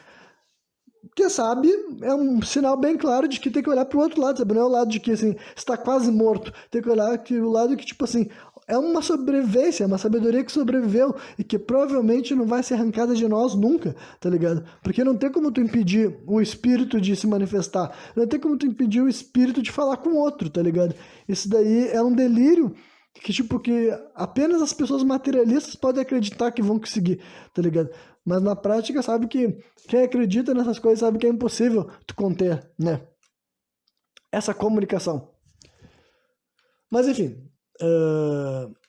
que sabe, é um sinal bem claro de que tem que olhar pro outro lado, sabe? Não é o lado de que, assim, está quase morto. Tem que olhar o lado que, tipo assim, é uma sobrevivência, é uma sabedoria que sobreviveu e que provavelmente não vai ser arrancada de nós nunca, tá ligado? Porque não tem como tu impedir o espírito de se manifestar, não tem como tu impedir o espírito de falar com o outro, tá ligado? Isso daí é um delírio que, tipo, que apenas as pessoas materialistas podem acreditar que vão conseguir, tá ligado? Mas na prática sabe que quem acredita nessas coisas sabe que é impossível tu conter, né? Essa comunicação. Mas enfim,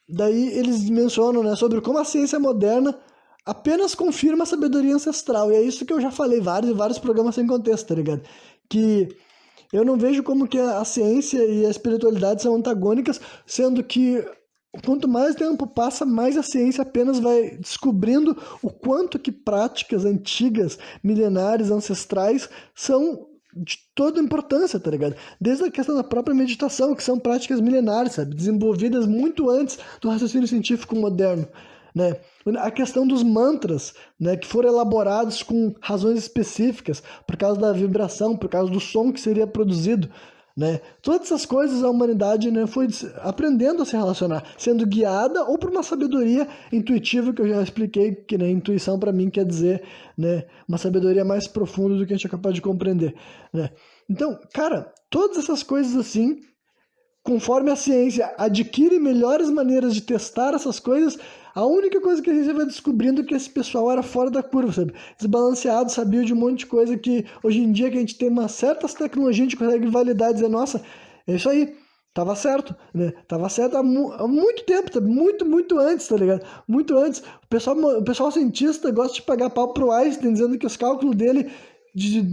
daí eles mencionam, né, sobre como a ciência moderna apenas confirma a sabedoria ancestral. E é isso que eu já falei vários programas sem contexto, tá ligado? Que eu não vejo como que a ciência e a espiritualidade são antagônicas, sendo que quanto mais tempo passa, mais a ciência apenas vai descobrindo o quanto que práticas antigas, milenares, ancestrais são de toda importância, tá ligado? Desde a questão da própria meditação, que são práticas milenares, sabe? Desenvolvidas muito antes do raciocínio científico moderno, né? A questão dos mantras, né, que foram elaborados com razões específicas, por causa da vibração, por causa do som que seria produzido, né? Todas essas coisas a humanidade, né, foi aprendendo a se relacionar, sendo guiada ou por uma sabedoria intuitiva que eu já expliquei, que né, intuição para mim quer dizer, né, uma sabedoria mais profunda do que a gente é capaz de compreender, né? Então, cara, todas essas coisas assim, conforme a ciência adquire melhores maneiras de testar essas coisas, a única coisa que a gente vai descobrindo é que esse pessoal era fora da curva, sabe? Desbalanceado, sabia de um monte de coisa que hoje em dia que a gente tem umas certas tecnologias, a gente consegue validar e dizer, nossa, é isso aí, tava certo, né? Tava certo há muito tempo, tá? Muito antes, tá ligado? Muito antes. O pessoal cientista gosta de pagar pau pro Einstein, dizendo que os cálculos dele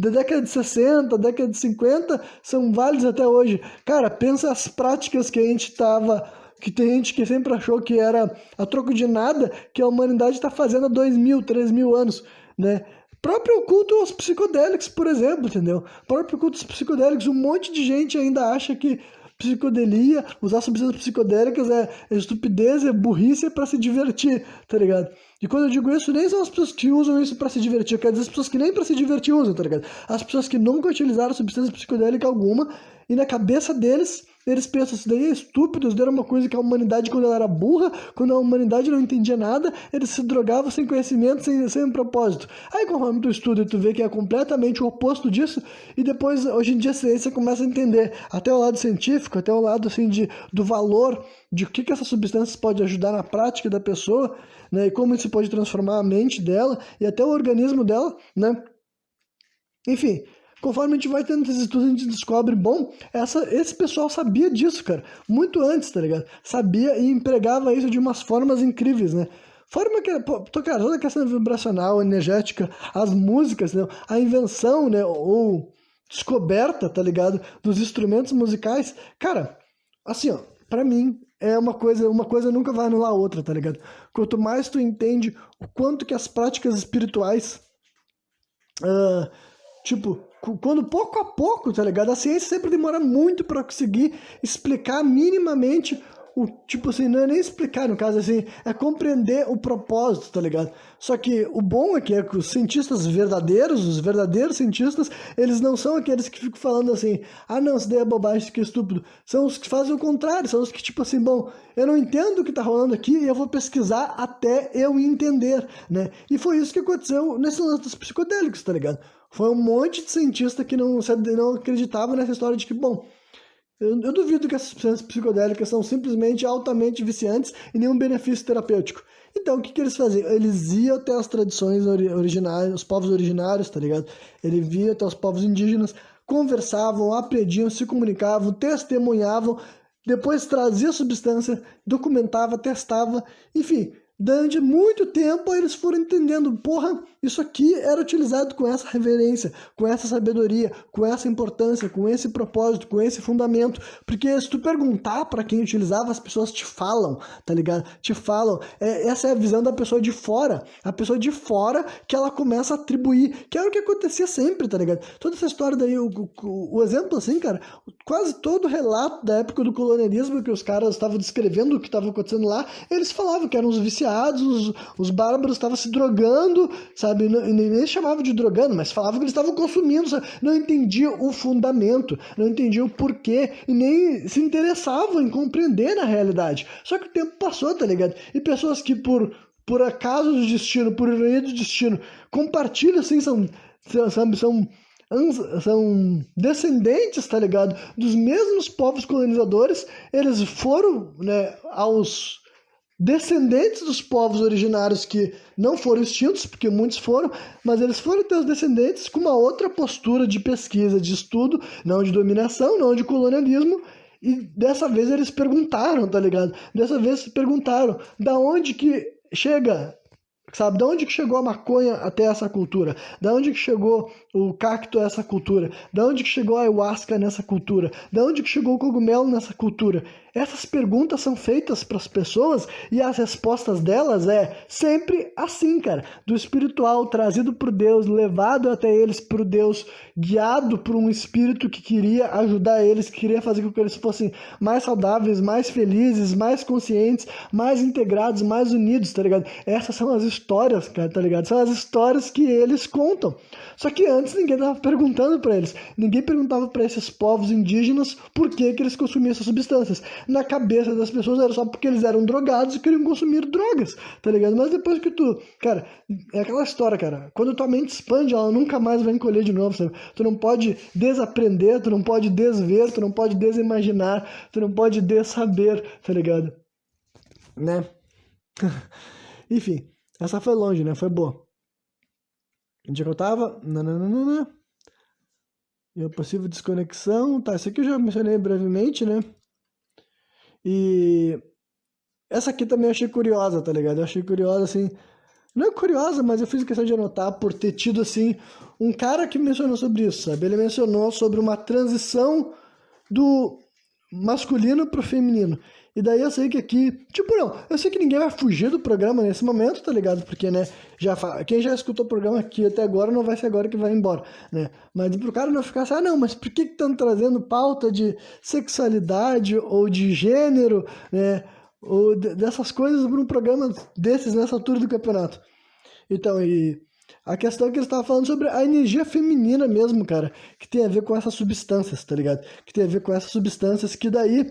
da década de 60, década de 50, são válidos até hoje. Cara, pensa as práticas que a gente tava, que tem gente que sempre achou que era a troco de nada, que a humanidade está fazendo há 2.000, 3.000 anos, né? Próprio culto aos psicodélicos, por exemplo, entendeu? Próprio culto aos psicodélicos, um monte de gente ainda acha que psicodelia, usar substâncias psicodélicas é estupidez, é burrice, é pra se divertir, tá ligado? E quando eu digo isso, nem são as pessoas que usam isso pra se divertir, quer dizer as pessoas que nem pra se divertir usam, tá ligado? As pessoas que nunca utilizaram substância psicodélica alguma e na cabeça deles, eles pensam, isso daí é estúpido, isso daí era uma coisa que a humanidade, quando ela era burra, quando a humanidade não entendia nada, eles se drogavam sem conhecimento, sem um propósito. Aí, conforme tu estuda, tu vê que é completamente o oposto disso, e depois, hoje em dia, a ciência começa a entender até o lado científico, até o lado, assim, do valor, de o que essas substâncias podem ajudar na prática da pessoa, né, e como isso pode transformar a mente dela, e até o organismo dela, né. Enfim, conforme a gente vai tendo esses estudos, a gente descobre, bom, esse pessoal sabia disso, cara, muito antes, tá ligado? Sabia e empregava isso de umas formas incríveis, né? Forma que, pô, cara, toda a questão vibracional, energética, as músicas, né? A invenção, né? Ou descoberta, tá ligado? Dos instrumentos musicais, cara, assim, ó, pra mim, é uma coisa nunca vai anular a outra, tá ligado? Quanto mais tu entende o quanto que as práticas espirituais, ah, tipo, quando pouco a pouco, tá ligado? A ciência sempre demora muito pra conseguir explicar minimamente o, tipo assim, não é nem explicar, no caso, assim, é compreender o propósito, tá ligado? Só que o bom é que os cientistas verdadeiros, os verdadeiros cientistas, eles não são aqueles que ficam falando assim, ah, não, isso daí é bobagem, isso aqui é estúpido. São os que fazem o contrário, são os que, tipo assim, bom, eu não entendo o que tá rolando aqui e eu vou pesquisar até eu entender, né? E foi isso que aconteceu nesse lance dos psicodélicos, tá ligado? Foi um monte de cientista que não acreditava nessa história de que, bom, eu duvido que essas substâncias psicodélicas são simplesmente altamente viciantes e nenhum benefício terapêutico. Então, o que eles faziam? Eles iam até as tradições originárias, os povos originários, tá ligado? Eles iam até os povos indígenas, conversavam, aprendiam, se comunicavam, testemunhavam, depois trazia a substância, documentava, testava, enfim. Durante muito tempo eles foram entendendo, porra, isso aqui era utilizado com essa reverência, com essa sabedoria, com essa importância, com esse propósito, com esse fundamento. Porque se tu perguntar para quem utilizava, as pessoas te falam, tá ligado? Te falam. Essa é a visão da pessoa de fora. A pessoa de fora que ela começa a atribuir, que era o que acontecia sempre, tá ligado? Toda essa história daí, o exemplo assim, cara, quase todo relato da época do colonialismo que os caras estavam descrevendo o que estava acontecendo lá, eles falavam que eram os viciados, os bárbaros estavam se drogando, sabe? Nem chamavam de drogando, mas falavam que eles estavam consumindo, sabe? Não entendiam o fundamento, não entendiam o porquê e nem se interessavam em compreender na realidade. Só que o tempo passou, tá ligado? E pessoas que por acaso do destino, por ironia do destino, compartilham assim, são descendentes, tá ligado? Dos mesmos povos colonizadores, eles foram, né, aos descendentes dos povos originários que não foram extintos, porque muitos foram, mas eles foram ter os descendentes com uma outra postura de pesquisa, de estudo, não de dominação, não de colonialismo, e dessa vez eles perguntaram, tá ligado? Dessa vez perguntaram, da onde que chega, sabe? Da onde que chegou a maconha até essa cultura? Da onde que chegou o cacto a essa cultura? Da onde que chegou a ayahuasca nessa cultura? Da onde que chegou o cogumelo nessa cultura? Essas perguntas são feitas para as pessoas e as respostas delas é sempre assim, cara. Do espiritual trazido por Deus, levado até eles por Deus, guiado por um espírito que queria ajudar eles, que queria fazer com que eles fossem mais saudáveis, mais felizes, mais conscientes, mais integrados, mais unidos, tá ligado? Essas são as histórias, cara, tá ligado? São as histórias que eles contam. Só que antes ninguém tava perguntando para eles. Ninguém perguntava para esses povos indígenas por que eles consumiam essas substâncias. Na cabeça das pessoas era só porque eles eram drogados e queriam consumir drogas, tá ligado? Mas depois que tu... Cara, é aquela história, cara. Quando tua mente expande, ela nunca mais vai encolher de novo, sabe? Tu não pode desaprender, tu não pode desver, tu não pode desimaginar, tu não pode dessaber, tá ligado? Né? Enfim, essa foi longe, né? Foi boa. Onde é que eu tava? Nananana. E a possível desconexão. Tá, isso aqui eu já mencionei brevemente, né? E essa aqui também eu achei curiosa, tá ligado? Eu achei curiosa, assim... Não é curiosa, mas eu fiz questão de anotar por ter tido, assim, um cara que mencionou sobre isso, sabe? Ele mencionou sobre uma transição do masculino pro feminino. E daí eu sei que aqui... Tipo, não, eu sei que ninguém vai fugir do programa nesse momento, tá ligado? Porque, né, quem já escutou o programa aqui até agora não vai ser agora que vai embora, né? Mas pro cara não ficar assim, ah, não, mas por que estão trazendo pauta de sexualidade ou de gênero, né? Ou dessas coisas para um programa desses nessa altura do campeonato? Então, e a questão é que eles estavam falando sobre a energia feminina mesmo, cara, que tem a ver com essas substâncias, tá ligado? Que tem a ver com essas substâncias que daí...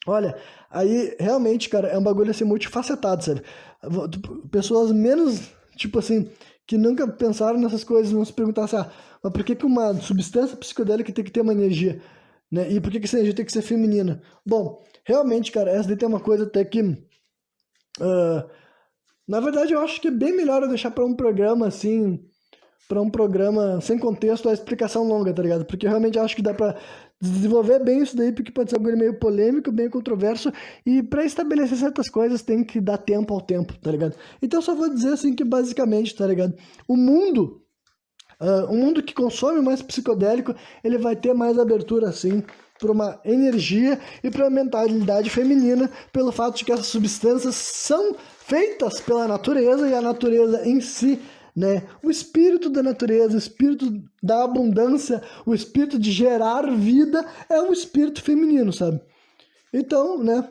Olha, aí realmente, cara, é um bagulho assim multifacetado, sabe? Pessoas menos, tipo assim, que nunca pensaram nessas coisas, não se perguntar assim, ah, mas por que que uma substância psicodélica tem que ter uma energia, né? E por que que essa energia tem que ser feminina? Bom, realmente, cara, essa daí tem uma coisa até que... na verdade, eu acho que é bem melhor eu deixar para um programa, assim, para um programa sem contexto, a explicação longa, tá ligado? Porque eu realmente acho que dá para desenvolver bem isso daí, porque pode ser algo meio polêmico, bem controverso, e para estabelecer certas coisas tem que dar tempo ao tempo, tá ligado? Então eu só vou dizer assim que basicamente, tá ligado? O mundo, um mundo que consome mais psicodélico, ele vai ter mais abertura assim para uma energia e para uma mentalidade feminina, pelo fato de que essas substâncias são feitas pela natureza e a natureza em si, né? O espírito da natureza, o espírito da abundância, o espírito de gerar vida é um espírito feminino, sabe? Então, né?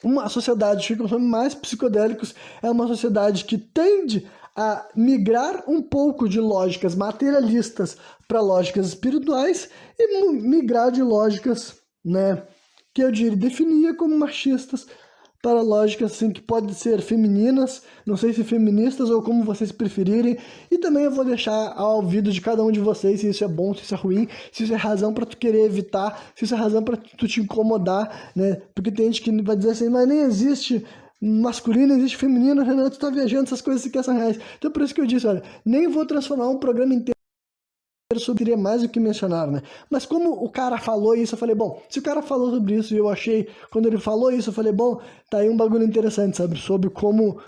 Uma sociedade que consome mais psicodélicos é uma sociedade que tende a migrar um pouco de lógicas materialistas para lógicas espirituais e migrar de lógicas, né, que eu diria definia como machistas para lógicas assim que podem ser femininas, não sei se feministas ou como vocês preferirem, e também eu vou deixar ao ouvido de cada um de vocês se isso é bom, se isso é ruim, se isso é razão para tu querer evitar, se isso é razão para tu te incomodar, né? Porque tem gente que vai dizer assim, mas nem existe masculino, existe feminino, Renan, tu tá viajando, essas coisas que são reais. Então por isso que eu disse, olha, nem vou transformar um programa inteiro sobre queria mais do que mencionar, né? Mas como o cara falou isso, eu falei, bom, se o cara falou sobre isso e eu achei, quando ele falou isso, eu falei, bom, tá aí um bagulho interessante, sabe? Sobre como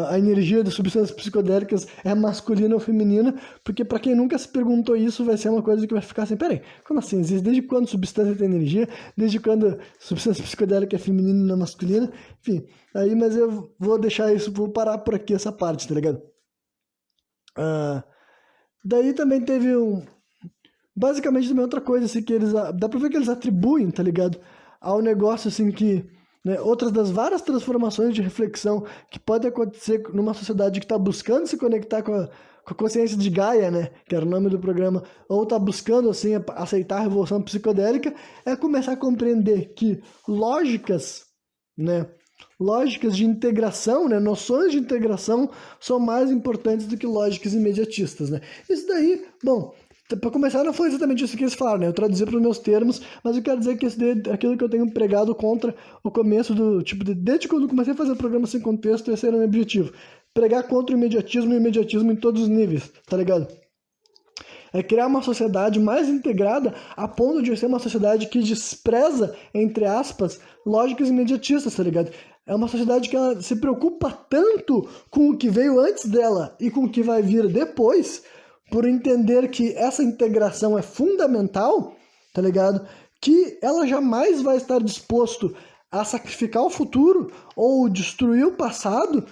a energia das substâncias psicodélicas é masculina ou feminina, porque pra quem nunca se perguntou isso, vai ser uma coisa que vai ficar assim, peraí, como assim? Desde quando substância tem energia? Desde quando substância psicodélica é feminina e não masculina? Enfim, aí, mas eu vou deixar isso, vou parar por aqui essa parte, tá ligado? Daí também teve basicamente também outra coisa, assim, que eles... Dá pra ver que eles atribuem, tá ligado? Ao negócio, assim, que... Né, outras das várias transformações de reflexão que podem acontecer numa sociedade que está buscando se conectar com a consciência de Gaia, né? Que era o nome do programa. Ou está buscando, assim, aceitar a revolução psicodélica. É começar a compreender que lógicas, né? Lógicas de integração, né? Noções de integração são mais importantes do que lógicas imediatistas, né? Isso daí, bom, para começar, não foi exatamente isso que eles falaram, né? Eu traduzi para os meus termos, mas eu quero dizer que isso daí é aquilo que eu tenho pregado contra o começo do... Tipo, desde quando eu comecei a fazer o programa sem contexto, esse era o meu objetivo. Pregar contra o imediatismo e o imediatismo em todos os níveis, tá ligado? É criar uma sociedade mais integrada a ponto de ser uma sociedade que despreza, entre aspas, lógicas imediatistas, tá ligado? É uma sociedade que ela se preocupa tanto com o que veio antes dela e com o que vai vir depois, por entender que essa integração é fundamental, tá ligado? Que ela jamais vai estar disposto a sacrificar o futuro ou destruir o passado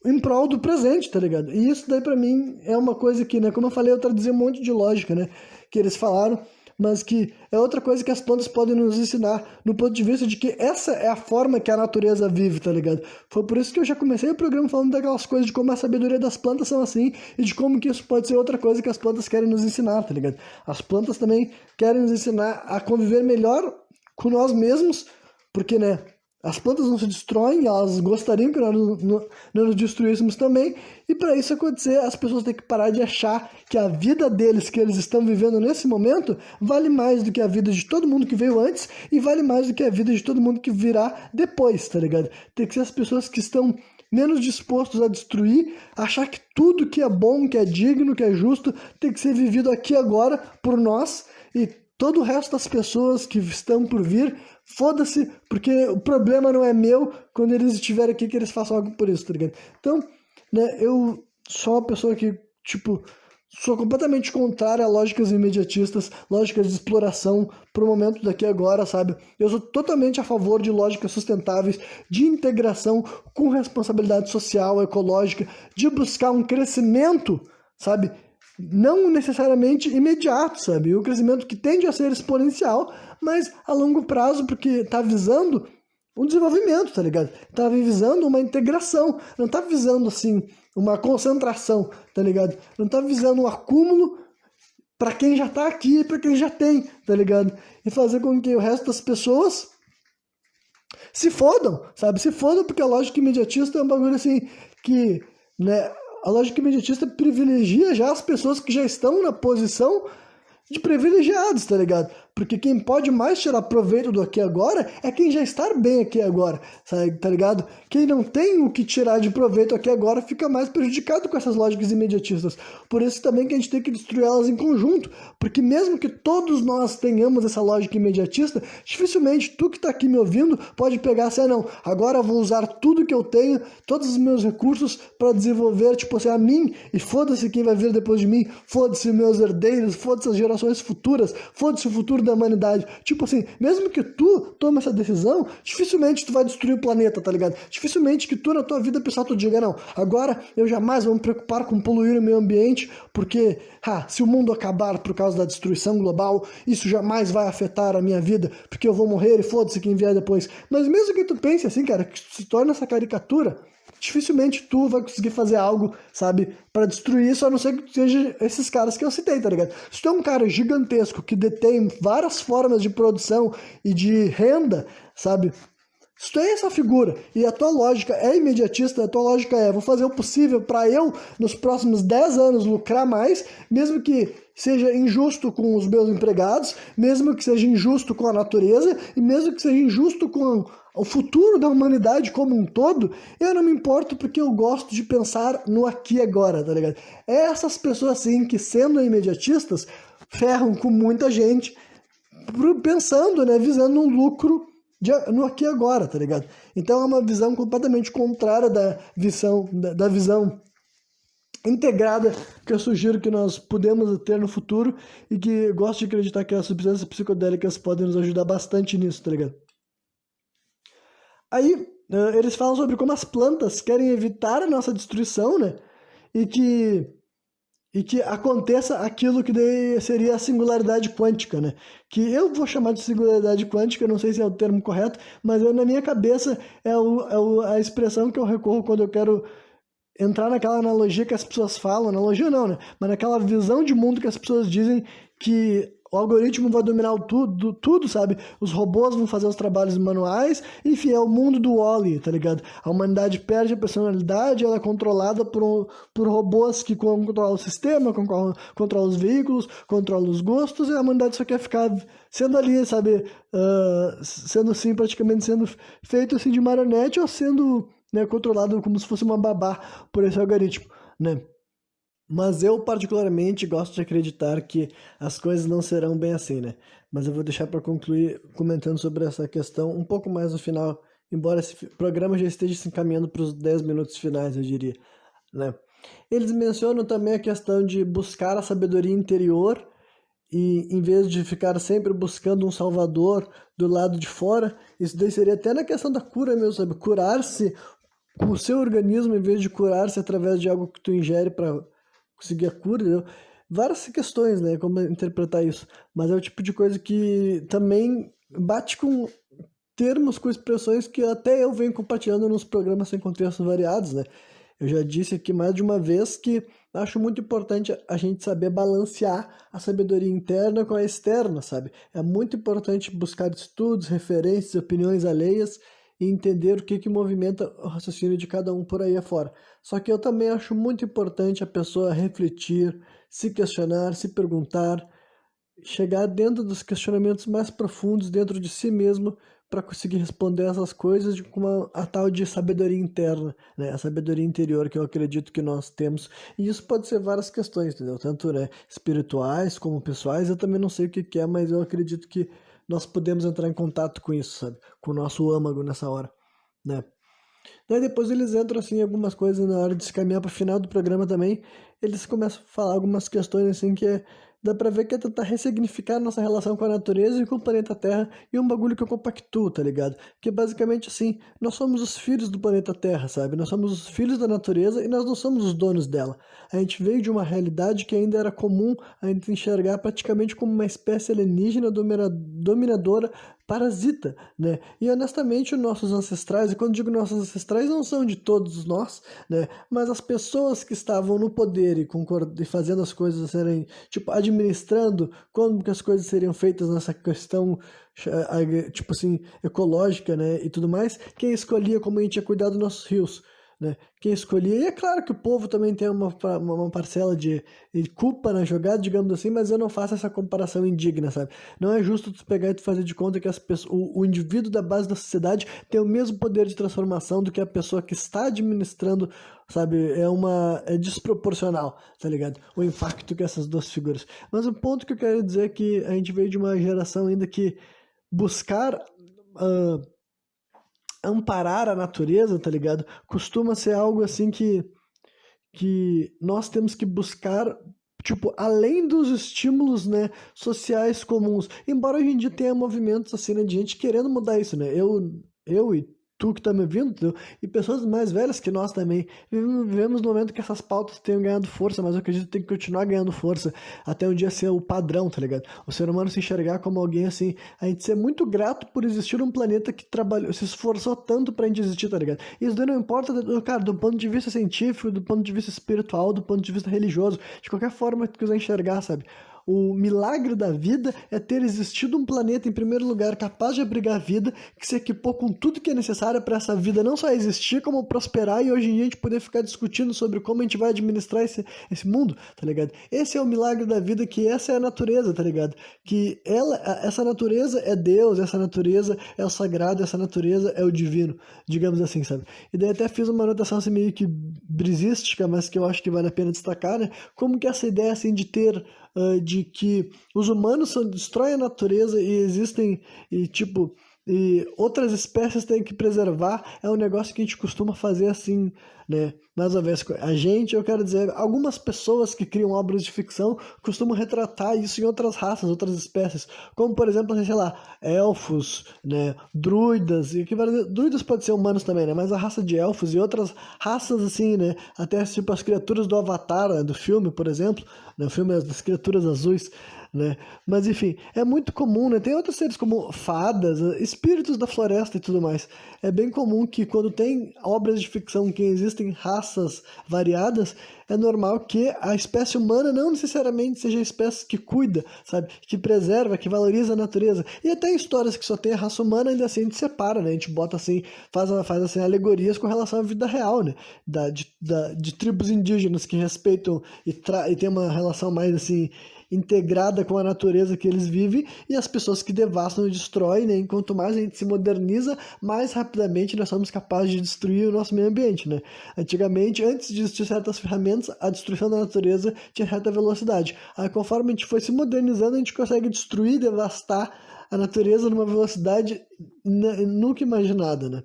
em prol do presente, tá ligado? E isso daí pra mim é uma coisa que, né, como eu falei, eu traduzi um monte de lógica, né, que eles falaram, mas que é outra coisa que as plantas podem nos ensinar, no ponto de vista de que essa é a forma que a natureza vive, tá ligado? Foi por isso que eu já comecei o programa falando daquelas coisas de como a sabedoria das plantas são assim, e de como que isso pode ser outra coisa que as plantas querem nos ensinar, tá ligado? As plantas também querem nos ensinar a conviver melhor com nós mesmos, porque, né, as plantas não se destroem, elas gostariam que nós não nos destruíssemos também, e para isso acontecer, as pessoas têm que parar de achar que a vida deles, que eles estão vivendo nesse momento, vale mais do que a vida de todo mundo que veio antes, e vale mais do que a vida de todo mundo que virá depois, tá ligado? Tem que ser as pessoas que estão menos dispostos a destruir, achar que tudo que é bom, que é digno, que é justo, tem que ser vivido aqui agora por nós, e todo o resto das pessoas que estão por vir, foda-se, porque o problema não é meu, quando eles estiverem aqui que eles façam algo por isso, tá ligado? Então, né, eu sou uma pessoa que, tipo, sou completamente contrária a lógicas imediatistas, lógicas de exploração pro momento daqui agora, sabe? Eu sou totalmente a favor de lógicas sustentáveis, de integração com responsabilidade social, ecológica, de buscar um crescimento, sabe? Não necessariamente imediato, sabe? O crescimento que tende a ser exponencial, mas a longo prazo, porque está visando um desenvolvimento, tá ligado? Está visando uma integração, não está visando, assim, uma concentração, tá ligado? Não está visando um acúmulo para quem já está aqui e para quem já tem, tá ligado? E fazer com que o resto das pessoas se fodam, sabe? Se fodam, porque a lógica imediatista é um bagulho, assim, que, né... A lógica imediatista privilegia já as pessoas que já estão na posição de privilegiados, tá ligado? Porque quem pode mais tirar proveito do aqui e agora é quem já está bem aqui e agora, sabe, tá ligado? Quem não tem o que tirar de proveito aqui e agora fica mais prejudicado com essas lógicas imediatistas. Por isso também que a gente tem que destruir elas em conjunto, porque mesmo que todos nós tenhamos essa lógica imediatista, dificilmente tu que está aqui me ouvindo pode pegar assim, não, agora eu vou usar tudo que eu tenho, todos os meus recursos para desenvolver, tipo assim, a mim, e foda-se quem vai vir depois de mim, foda-se meus herdeiros, foda-se as gerações futuras, foda-se o futuro da humanidade. Tipo assim, mesmo que tu tome essa decisão, dificilmente tu vai destruir o planeta, tá ligado? Dificilmente que tu na tua vida pessoal tu diga, não, agora eu jamais vou me preocupar com poluir o meio ambiente, porque, se o mundo acabar por causa da destruição global, isso jamais vai afetar a minha vida, porque eu vou morrer e foda-se quem vier depois. Mas mesmo que tu pense assim, cara, que se torna essa caricatura, dificilmente tu vai conseguir fazer algo, sabe, para destruir isso, a não ser que seja esses caras que eu citei, tá ligado? Se tu é um cara gigantesco que detém várias formas de produção e de renda, sabe, se tu é essa figura e a tua lógica é imediatista, a tua lógica é, vou fazer o possível para eu, nos próximos 10 anos, lucrar mais, mesmo que seja injusto com os meus empregados, mesmo que seja injusto com a natureza e mesmo que seja injusto com o futuro da humanidade como um todo, eu não me importo porque eu gosto de pensar no aqui e agora, tá ligado? É essas pessoas assim que, sendo imediatistas, ferram com muita gente pensando, né, visando um lucro no aqui e agora, tá ligado? Então é uma visão completamente contrária da visão integrada que eu sugiro que nós podemos ter no futuro e que eu gosto de acreditar que as substâncias psicodélicas podem nos ajudar bastante nisso, tá ligado? Aí eles falam sobre como as plantas querem evitar a nossa destruição, né? E que aconteça aquilo que daí seria a singularidade quântica, né? Que eu vou chamar de singularidade quântica, não sei se é o termo correto, mas na minha cabeça a expressão que eu recorro quando eu quero entrar naquela analogia que as pessoas falam, analogia não, né? Mas naquela visão de mundo que as pessoas dizem que o algoritmo vai dominar tudo, sabe? Os robôs vão fazer os trabalhos manuais, enfim, é o mundo do Wall-E, tá ligado? A humanidade perde a personalidade, ela é controlada por robôs que controlam o sistema, controlam os veículos, controlam os gostos, e a humanidade só quer ficar sendo ali, sabe? Sendo assim, praticamente sendo feito assim de marionete ou sendo, né, controlado como se fosse uma babá por esse algoritmo, né? Mas eu particularmente gosto de acreditar que as coisas não serão bem assim, né? Mas eu vou deixar para concluir comentando sobre essa questão um pouco mais no final, embora esse programa já esteja se encaminhando para os 10 minutos finais, eu diria, né? Eles mencionam também a questão de buscar a sabedoria interior e em vez de ficar sempre buscando um salvador do lado de fora, isso daí seria até na questão da cura mesmo, sabe? Curar-se com o seu organismo em vez de curar-se através de algo que tu ingere para conseguir a cura, entendeu? Várias questões, né? Como interpretar isso. Mas é o tipo de coisa que também bate com termos, com expressões que até eu venho compartilhando nos programas sem contextos variados, né? Eu já disse aqui mais de uma vez que acho muito importante a gente saber balancear a sabedoria interna com a externa, sabe? É muito importante buscar estudos, referências, opiniões alheias e entender o que movimenta o raciocínio de cada um por aí afora. Só que eu também acho muito importante a pessoa refletir, se questionar, se perguntar, chegar dentro dos questionamentos mais profundos dentro de si mesmo para conseguir responder essas coisas com a tal de sabedoria interna, né? A sabedoria interior que eu acredito que nós temos. E isso pode ser várias questões, entendeu? Tanto, né, espirituais como pessoais. Eu também não sei o que é, mas eu acredito que nós podemos entrar em contato com isso, sabe? Com o nosso âmago nessa hora, né? Daí depois eles entram assim em algumas coisas na hora de se caminhar para o final do programa também. Eles começam a falar algumas questões assim que dá pra ver que é tentar ressignificar nossa relação com a natureza e com o planeta Terra e um bagulho que eu compactuo, tá ligado? Que basicamente assim, nós somos os filhos do planeta Terra, sabe? Nós somos os filhos da natureza e nós não somos os donos dela. A gente veio de uma realidade que ainda era comum a gente enxergar praticamente como uma espécie alienígena dominadora, parasita, né? E honestamente, os nossos ancestrais, e quando digo nossos ancestrais, não são de todos nós, né? Mas as pessoas que estavam no poder e fazendo as coisas serem, tipo, administrando como que as coisas seriam feitas nessa questão, tipo assim, ecológica, né? E tudo mais, quem escolhia como a gente ia cuidar dos nossos rios. né? Quem escolhia, e é claro que o povo também tem uma parcela de culpa na jogada, digamos assim, mas eu não faço essa comparação indigna, sabe? Não é justo tu pegar e tu fazer de conta que as pessoas, o indivíduo da base da sociedade tem o mesmo poder de transformação do que a pessoa que está administrando, sabe? É desproporcional, tá ligado? O impacto que essas duas figuras. Mas o ponto que eu quero dizer é que a gente veio de uma geração ainda que buscar ah, amparar a natureza, tá ligado? Costuma ser algo assim que nós temos que buscar, tipo, além dos estímulos, né, sociais comuns. Embora hoje em dia tenha movimentos assim, né, de gente querendo mudar isso, né? Eu e tu que tá me ouvindo, entendeu? E pessoas mais velhas que nós também. Vivemos no momento que essas pautas tenham ganhado força, mas eu acredito que tem que continuar ganhando força até um dia ser o padrão, tá ligado? O ser humano se enxergar como alguém assim, a gente ser muito grato por existir um planeta que trabalhou, se esforçou tanto pra gente existir, tá ligado? Isso daí não importa, cara, do ponto de vista científico, do ponto de vista espiritual, do ponto de vista religioso, de qualquer forma que tu quiser enxergar, sabe? O milagre da vida é ter existido um planeta, em primeiro lugar, capaz de abrigar a vida, que se equipou com tudo que é necessário para essa vida não só existir, como prosperar, e hoje em dia a gente poder ficar discutindo sobre como a gente vai administrar esse mundo, tá ligado? Esse é o milagre da vida, que essa é a natureza, tá ligado? Que essa natureza é Deus, essa natureza é o sagrado, essa natureza é o divino, digamos assim, sabe? E daí até fiz uma anotação assim meio que brisística, mas que eu acho que vale a pena destacar, né? Como que essa ideia assim de ter de que os humanos destroem a natureza e existem e tipo e outras espécies têm que preservar é um negócio que a gente costuma fazer assim, né? Mais uma vez, a gente, eu quero dizer, algumas pessoas que criam obras de ficção costumam retratar isso em outras raças, outras espécies, como por exemplo, sei lá, elfos, né? Druidas, e que druidas pode ser humanos também, né? Mas a raça de elfos e outras raças assim, né? Até tipo as criaturas do Avatar, né? Do filme, por exemplo, no filme das criaturas azuis, né? Mas enfim, é muito comum, né? Tem outros seres como fadas, espíritos da floresta e tudo mais. É bem comum que quando tem obras de ficção que existem raças variadas, é normal que a espécie humana não necessariamente seja a espécie que cuida, sabe? Que preserva, que valoriza a natureza. E até em histórias que só tem a raça humana, ainda assim a gente separa, né? A gente bota assim, faz assim, alegorias com relação à vida real, né? De tribos indígenas que respeitam e tem uma relação mais assim integrada com a natureza que eles vivem, e as pessoas que devastam e destroem, né? Quanto mais a gente se moderniza, mais rapidamente nós somos capazes de destruir o nosso meio ambiente, né? Antigamente, antes de existir certas ferramentas, a destruição da natureza tinha certa velocidade. Aí, conforme a gente foi se modernizando, a gente consegue destruir, devastar a natureza numa velocidade nunca imaginada, né?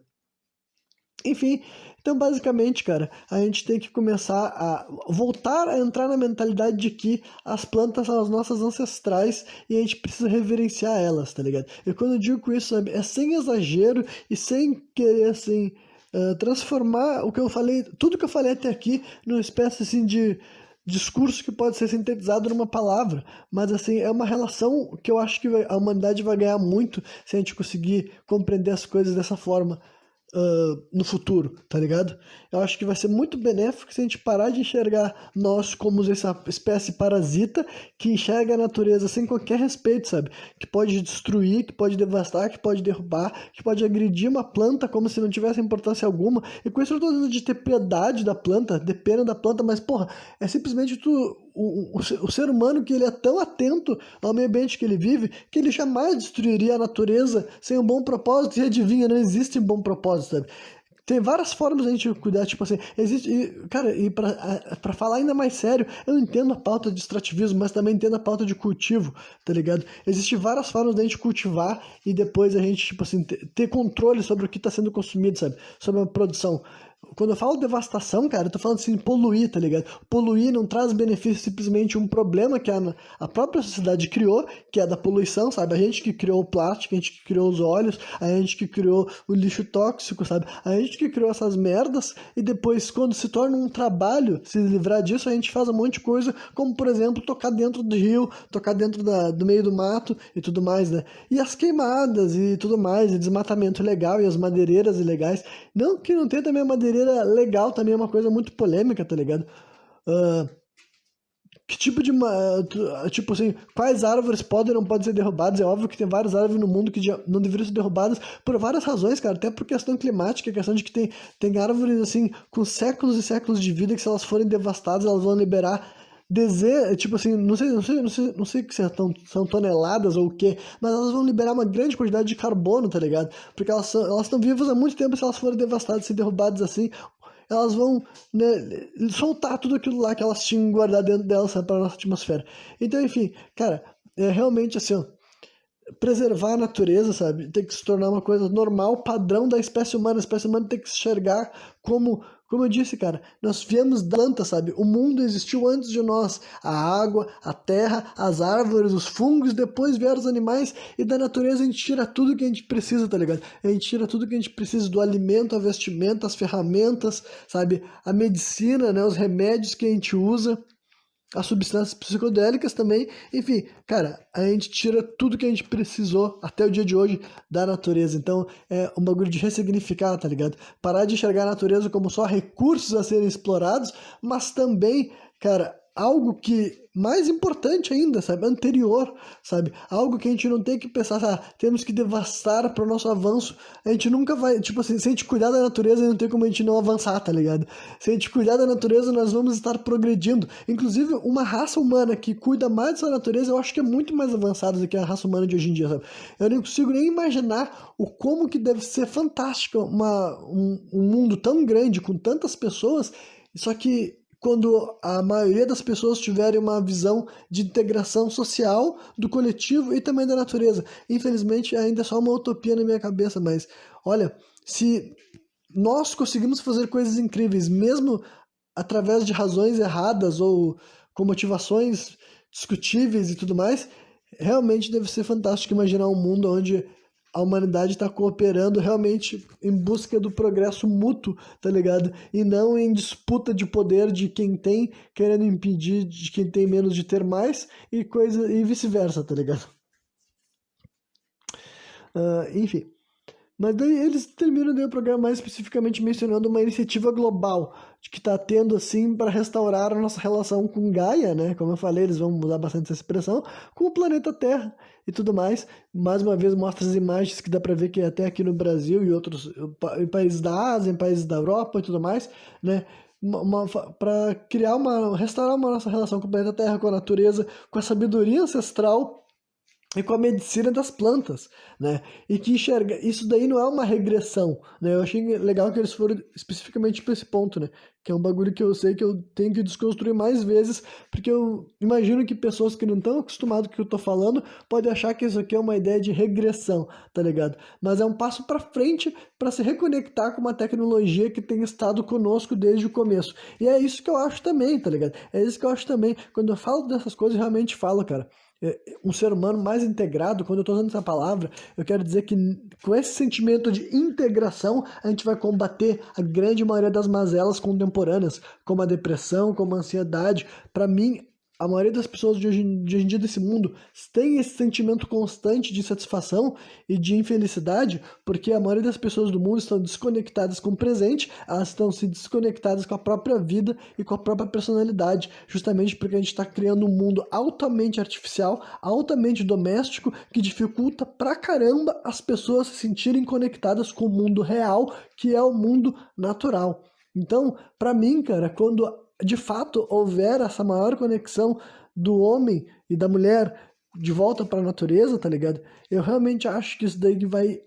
Enfim, então basicamente, cara, a gente tem que começar a voltar a entrar na mentalidade de que as plantas são as nossas ancestrais e a gente precisa reverenciar elas, tá ligado? E quando eu digo isso, sabe, é sem exagero e sem querer, assim, transformar o que eu falei, tudo que eu falei até aqui, numa espécie, assim, de discurso que pode ser sintetizado numa palavra, mas assim, é uma relação que eu acho que a humanidade vai ganhar muito se a gente conseguir compreender as coisas dessa forma no futuro, tá ligado? Eu acho que vai ser muito benéfico se a gente parar de enxergar nós como essa espécie parasita que enxerga a natureza sem qualquer respeito, sabe? Que pode destruir, que pode devastar, que pode derrubar, que pode agredir uma planta como se não tivesse importância alguma. E com isso eu tô dizendo de ter piedade da planta, de pena da planta, mas porra, é simplesmente o ser humano que ele é tão atento ao meio ambiente que ele vive que ele jamais destruiria a natureza sem um bom propósito. E adivinha, não existe um bom propósito, sabe? Tem várias formas a gente cuidar, tipo assim, existe, cara, e pra falar ainda mais sério, eu entendo a pauta de extrativismo, mas também entendo a pauta de cultivo, tá ligado? Existem várias formas da gente cultivar e depois a gente, tipo assim, ter controle sobre o que tá sendo consumido, sabe? Sobre a produção. Quando eu falo devastação, cara, eu tô falando assim, poluir, tá ligado? Poluir não traz benefício, simplesmente um problema que a própria sociedade criou, que é da poluição, sabe? A gente que criou o plástico, a gente que criou os óleos, a gente que criou o lixo tóxico, sabe? A gente que criou essas merdas e depois, quando se torna um trabalho se livrar disso, a gente faz um monte de coisa, como, por exemplo, tocar dentro do rio, tocar dentro do meio do mato e tudo mais, né? E as queimadas e tudo mais, e desmatamento ilegal e as madeireiras ilegais. Não que não tenha também a madeireira legal, também é uma coisa muito polêmica, tá ligado? Que tipo de tipo assim, quais árvores podem e não podem ser derrubadas? É óbvio que tem várias árvores no mundo que não deveriam ser derrubadas por várias razões, cara, até por questão climática, questão de que tem árvores assim com séculos e séculos de vida que se elas forem devastadas, elas vão liberar tipo assim, não sei que são toneladas ou o quê, mas elas vão liberar uma grande quantidade de carbono, tá ligado? Porque elas estão vivas há muito tempo, se elas forem devastadas, se derrubadas assim, elas vão, né, soltar tudo aquilo lá que elas tinham guardado dentro delas, sabe, para nossa atmosfera. Então, enfim, cara, é realmente assim, ó, preservar a natureza, sabe, tem que se tornar uma coisa normal, padrão da espécie humana. A espécie humana tem que se enxergar como eu disse, cara, nós viemos da planta, sabe? O mundo existiu antes de nós. A água, a terra, as árvores, os fungos, depois vieram os animais, e da natureza a gente tira tudo que a gente precisa, tá ligado? A gente tira tudo que a gente precisa, do alimento, a vestimenta, as ferramentas, sabe? A medicina, né? Os remédios que a gente usa, as substâncias psicodélicas também. Enfim, cara, a gente tira tudo que a gente precisou até o dia de hoje da natureza. Então é um bagulho de ressignificar, tá ligado? Parar de enxergar a natureza como só recursos a serem explorados, mas também, cara, algo que mais importante ainda, sabe? Anterior, sabe? Algo que a gente não tem que pensar, temos que devastar para o nosso avanço. A gente nunca vai, tipo assim, se a gente cuidar da natureza, não tem como a gente não avançar, tá ligado? Se a gente cuidar da natureza, nós vamos estar progredindo. Inclusive, uma raça humana que cuida mais dessa natureza, eu acho que é muito mais avançada do que a raça humana de hoje em dia, sabe? Eu não consigo nem imaginar o como que deve ser fantástico um mundo tão grande, com tantas pessoas, só que quando a maioria das pessoas tiverem uma visão de integração social do coletivo e também da natureza. Infelizmente, ainda é só uma utopia na minha cabeça, mas olha, se nós conseguimos fazer coisas incríveis, mesmo através de razões erradas ou com motivações discutíveis e tudo mais, realmente deve ser fantástico imaginar um mundo onde a humanidade está cooperando realmente em busca do progresso mútuo, tá ligado? E não em disputa de poder de quem tem, querendo impedir de quem tem menos de ter mais, e vice-versa, tá ligado? Enfim. Mas daí eles terminam daí o programa mais especificamente mencionando uma iniciativa global que está tendo assim para restaurar a nossa relação com Gaia, né? Como eu falei, eles vão usar bastante essa expressão, com o planeta Terra e tudo mais. Mais uma vez mostra as imagens que dá para ver que até aqui no Brasil e outros em países da Ásia, em países da Europa e tudo mais, né? Para restaurar uma nossa relação com o planeta Terra, com a natureza, com a sabedoria ancestral e com a medicina das plantas, né? E que enxerga, isso daí não é uma regressão, né? Eu achei legal que eles foram especificamente para esse ponto, né? Que é um bagulho que eu sei que eu tenho que desconstruir mais vezes, porque eu imagino que pessoas que não estão acostumadas com o que eu tô falando podem achar que isso aqui é uma ideia de regressão, tá ligado? Mas é um passo para frente para se reconectar com uma tecnologia que tem estado conosco desde o começo. E é isso que eu acho também, tá ligado? É isso que eu acho também. Quando eu falo dessas coisas, eu realmente falo, cara, um ser humano mais integrado. Quando eu estou usando essa palavra, eu quero dizer que com esse sentimento de integração, a gente vai combater a grande maioria das mazelas contemporâneas, como a depressão, como a ansiedade. Para mim, a maioria das pessoas de hoje em dia desse mundo tem esse sentimento constante de insatisfação e de infelicidade, porque a maioria das pessoas do mundo estão desconectadas com o presente, elas estão se desconectadas com a própria vida e com a própria personalidade, justamente porque a gente está criando um mundo altamente artificial, altamente doméstico, que dificulta pra caramba as pessoas se sentirem conectadas com o mundo real, que é o mundo natural. Então, para mim, cara, quando de fato houver essa maior conexão do homem e da mulher de volta para a natureza, tá ligado? Eu realmente acho que isso daí vai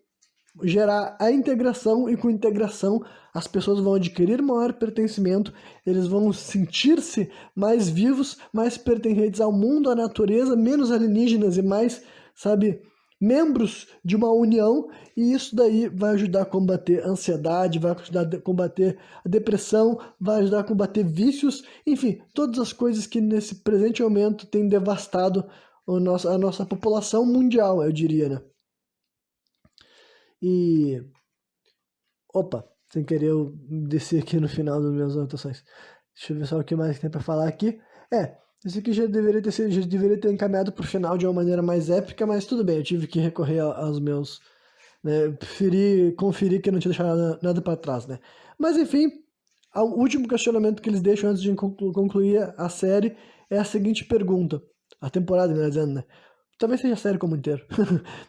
gerar a integração, e com integração as pessoas vão adquirir maior pertencimento, eles vão sentir-se mais vivos, mais pertencentes ao mundo, à natureza, menos alienígenas e mais, sabe, membros de uma união. E isso daí vai ajudar a combater a ansiedade, vai ajudar a combater a depressão, vai ajudar a combater vícios, enfim, todas as coisas que nesse presente momento têm devastado a nossa população mundial, eu diria, né? E, opa, sem querer eu desci aqui no final das minhas anotações. Deixa eu ver só o que mais tem pra falar aqui. Esse aqui já deveria ter encaminhado pro final de uma maneira mais épica, mas tudo bem, eu tive que recorrer aos meus, né, conferir que eu não tinha deixado nada para trás, né? Mas enfim, o último questionamento que eles deixam antes de concluir a série é a seguinte pergunta. A temporada, melhor dizendo, né? Talvez seja a série como inteiro.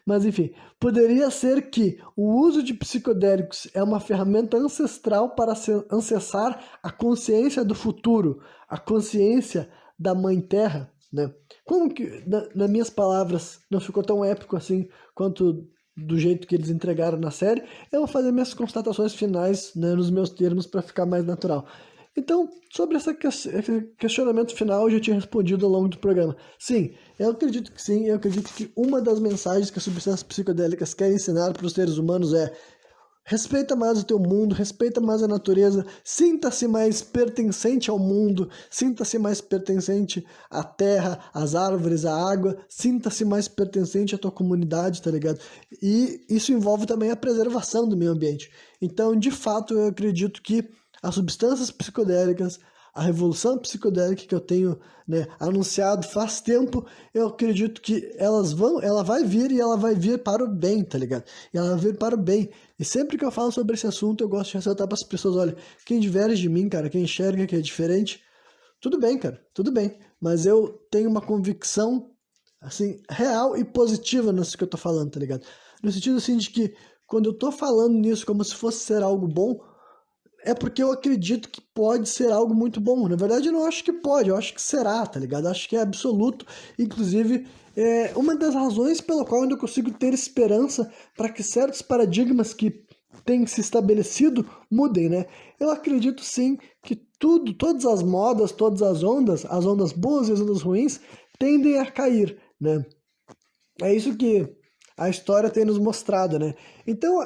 Mas enfim, poderia ser que o uso de psicodélicos é uma ferramenta ancestral para acessar a consciência do futuro, a consciência da Mãe Terra, né? Como que, nas minhas palavras, não ficou tão épico assim quanto do jeito que eles entregaram na série, eu vou fazer minhas constatações finais, né, nos meus termos para ficar mais natural. Então, sobre esse questionamento final, eu já tinha respondido ao longo do programa. Sim, eu acredito que sim, eu acredito que uma das mensagens que as substâncias psicodélicas querem ensinar para os seres humanos é: respeita mais o teu mundo, respeita mais a natureza, sinta-se mais pertencente ao mundo, sinta-se mais pertencente à terra, às árvores, à água, sinta-se mais pertencente à tua comunidade, tá ligado? E isso envolve também a preservação do meio ambiente. Então, de fato, eu acredito que as substâncias psicodélicas, a revolução psicodélica que eu tenho, né, anunciado faz tempo, eu acredito que ela vai vir e ela vai vir para o bem, tá ligado? E ela vai vir para o bem. E sempre que eu falo sobre esse assunto, eu gosto de ressaltar para as pessoas: olha, quem diverge de mim, cara, quem enxerga que é diferente, tudo bem, cara, tudo bem. Mas eu tenho uma convicção, assim, real e positiva nisso que eu tô falando, tá ligado? No sentido, assim, de que quando eu tô falando nisso como se fosse ser algo bom, é porque eu acredito que pode ser algo muito bom. Na verdade, eu não acho que pode, eu acho que será, tá ligado? Eu acho que é absoluto. Inclusive, é uma das razões pela qual eu ainda consigo ter esperança para que certos paradigmas que têm se estabelecido mudem, né? Eu acredito sim que tudo, todas as modas, todas as ondas boas e as ondas ruins, tendem a cair, né? É isso que a história tem nos mostrado, né? Então,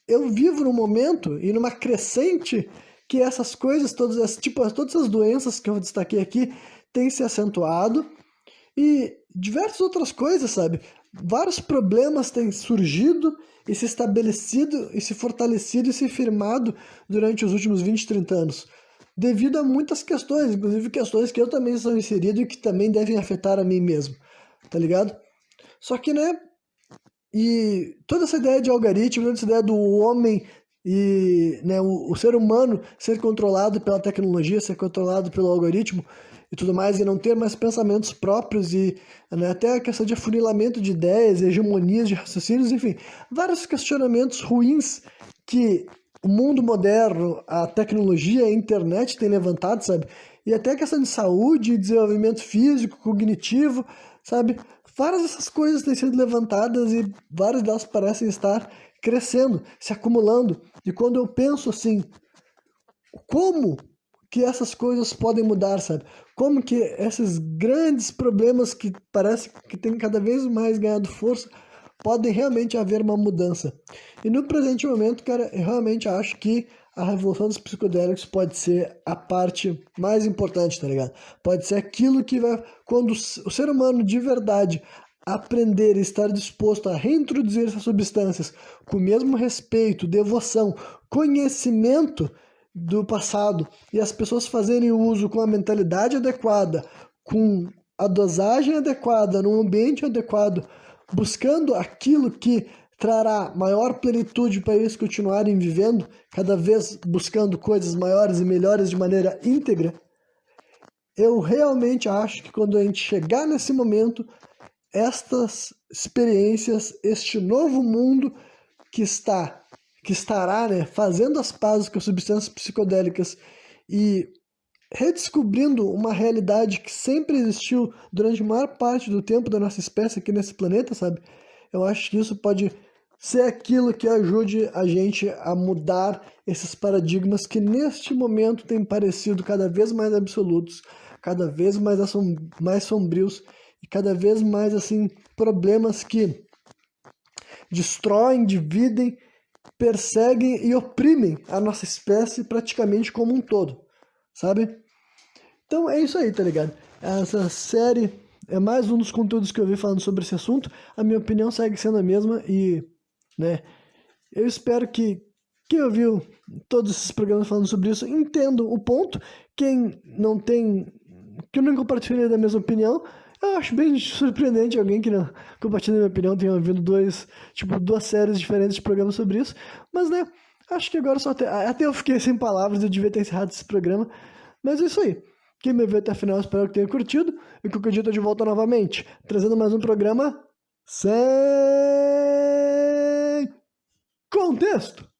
eu vivo num momento e numa crescente que essas coisas, todas essas doenças que eu destaquei aqui, têm se acentuado e diversas outras coisas, sabe? Vários problemas têm surgido e se estabelecido e se fortalecido e se firmado durante os últimos 20, 30 anos. Devido a muitas questões, inclusive questões que eu também sou inserido e que também devem afetar a mim mesmo, tá ligado? Só que, né, e toda essa ideia de algoritmo, toda essa ideia do homem e, né, o ser humano ser controlado pela tecnologia, ser controlado pelo algoritmo e tudo mais, e não ter mais pensamentos próprios e, né, até a questão de afunilamento de ideias, hegemonias de raciocínios, enfim, vários questionamentos ruins que o mundo moderno, a tecnologia, a internet tem levantado, sabe? E até a questão de saúde, desenvolvimento físico, cognitivo, sabe? Várias dessas coisas têm sido levantadas e várias delas parecem estar crescendo, se acumulando. E quando eu penso assim, como que essas coisas podem mudar, sabe? Como que esses grandes problemas que parece que têm cada vez mais ganhado força, podem realmente haver uma mudança. E no presente momento, cara, eu realmente acho que a revolução dos psicodélicos pode ser a parte mais importante, tá ligado? Pode ser aquilo que vai... Quando o ser humano de verdade aprender e estar disposto a reintroduzir essas substâncias com o mesmo respeito, devoção, conhecimento do passado, e as pessoas fazerem o uso com a mentalidade adequada, com a dosagem adequada, num ambiente adequado, buscando aquilo que trará maior plenitude para eles continuarem vivendo, cada vez buscando coisas maiores e melhores de maneira íntegra. Eu realmente acho que quando a gente chegar nesse momento, estas experiências, este novo mundo que estará, né, fazendo as pazes com as substâncias psicodélicas e redescobrindo uma realidade que sempre existiu durante a maior parte do tempo da nossa espécie aqui nesse planeta, sabe? Eu acho que isso pode ser aquilo que ajude a gente a mudar esses paradigmas que neste momento têm parecido cada vez mais absolutos, cada vez mais sombrios e cada vez mais assim problemas que destroem, dividem, perseguem e oprimem a nossa espécie praticamente como um todo, sabe? Então é isso aí, tá ligado? Essa série é mais um dos conteúdos que eu vi falando sobre esse assunto. A minha opinião segue sendo a mesma e, né, eu espero que quem ouviu todos esses programas falando sobre isso entenda o ponto. Quem não tem, que eu não compartilha da mesma opinião, eu acho bem surpreendente alguém que não compartilha da minha opinião tenha ouvido duas séries diferentes de programas sobre isso. Mas, né, acho que agora até eu fiquei sem palavras, eu devia ter encerrado esse programa. Mas é isso aí. Quem me viu até a final, espero que tenha curtido. E que o Cudito de volta novamente, trazendo mais um programa sem contexto.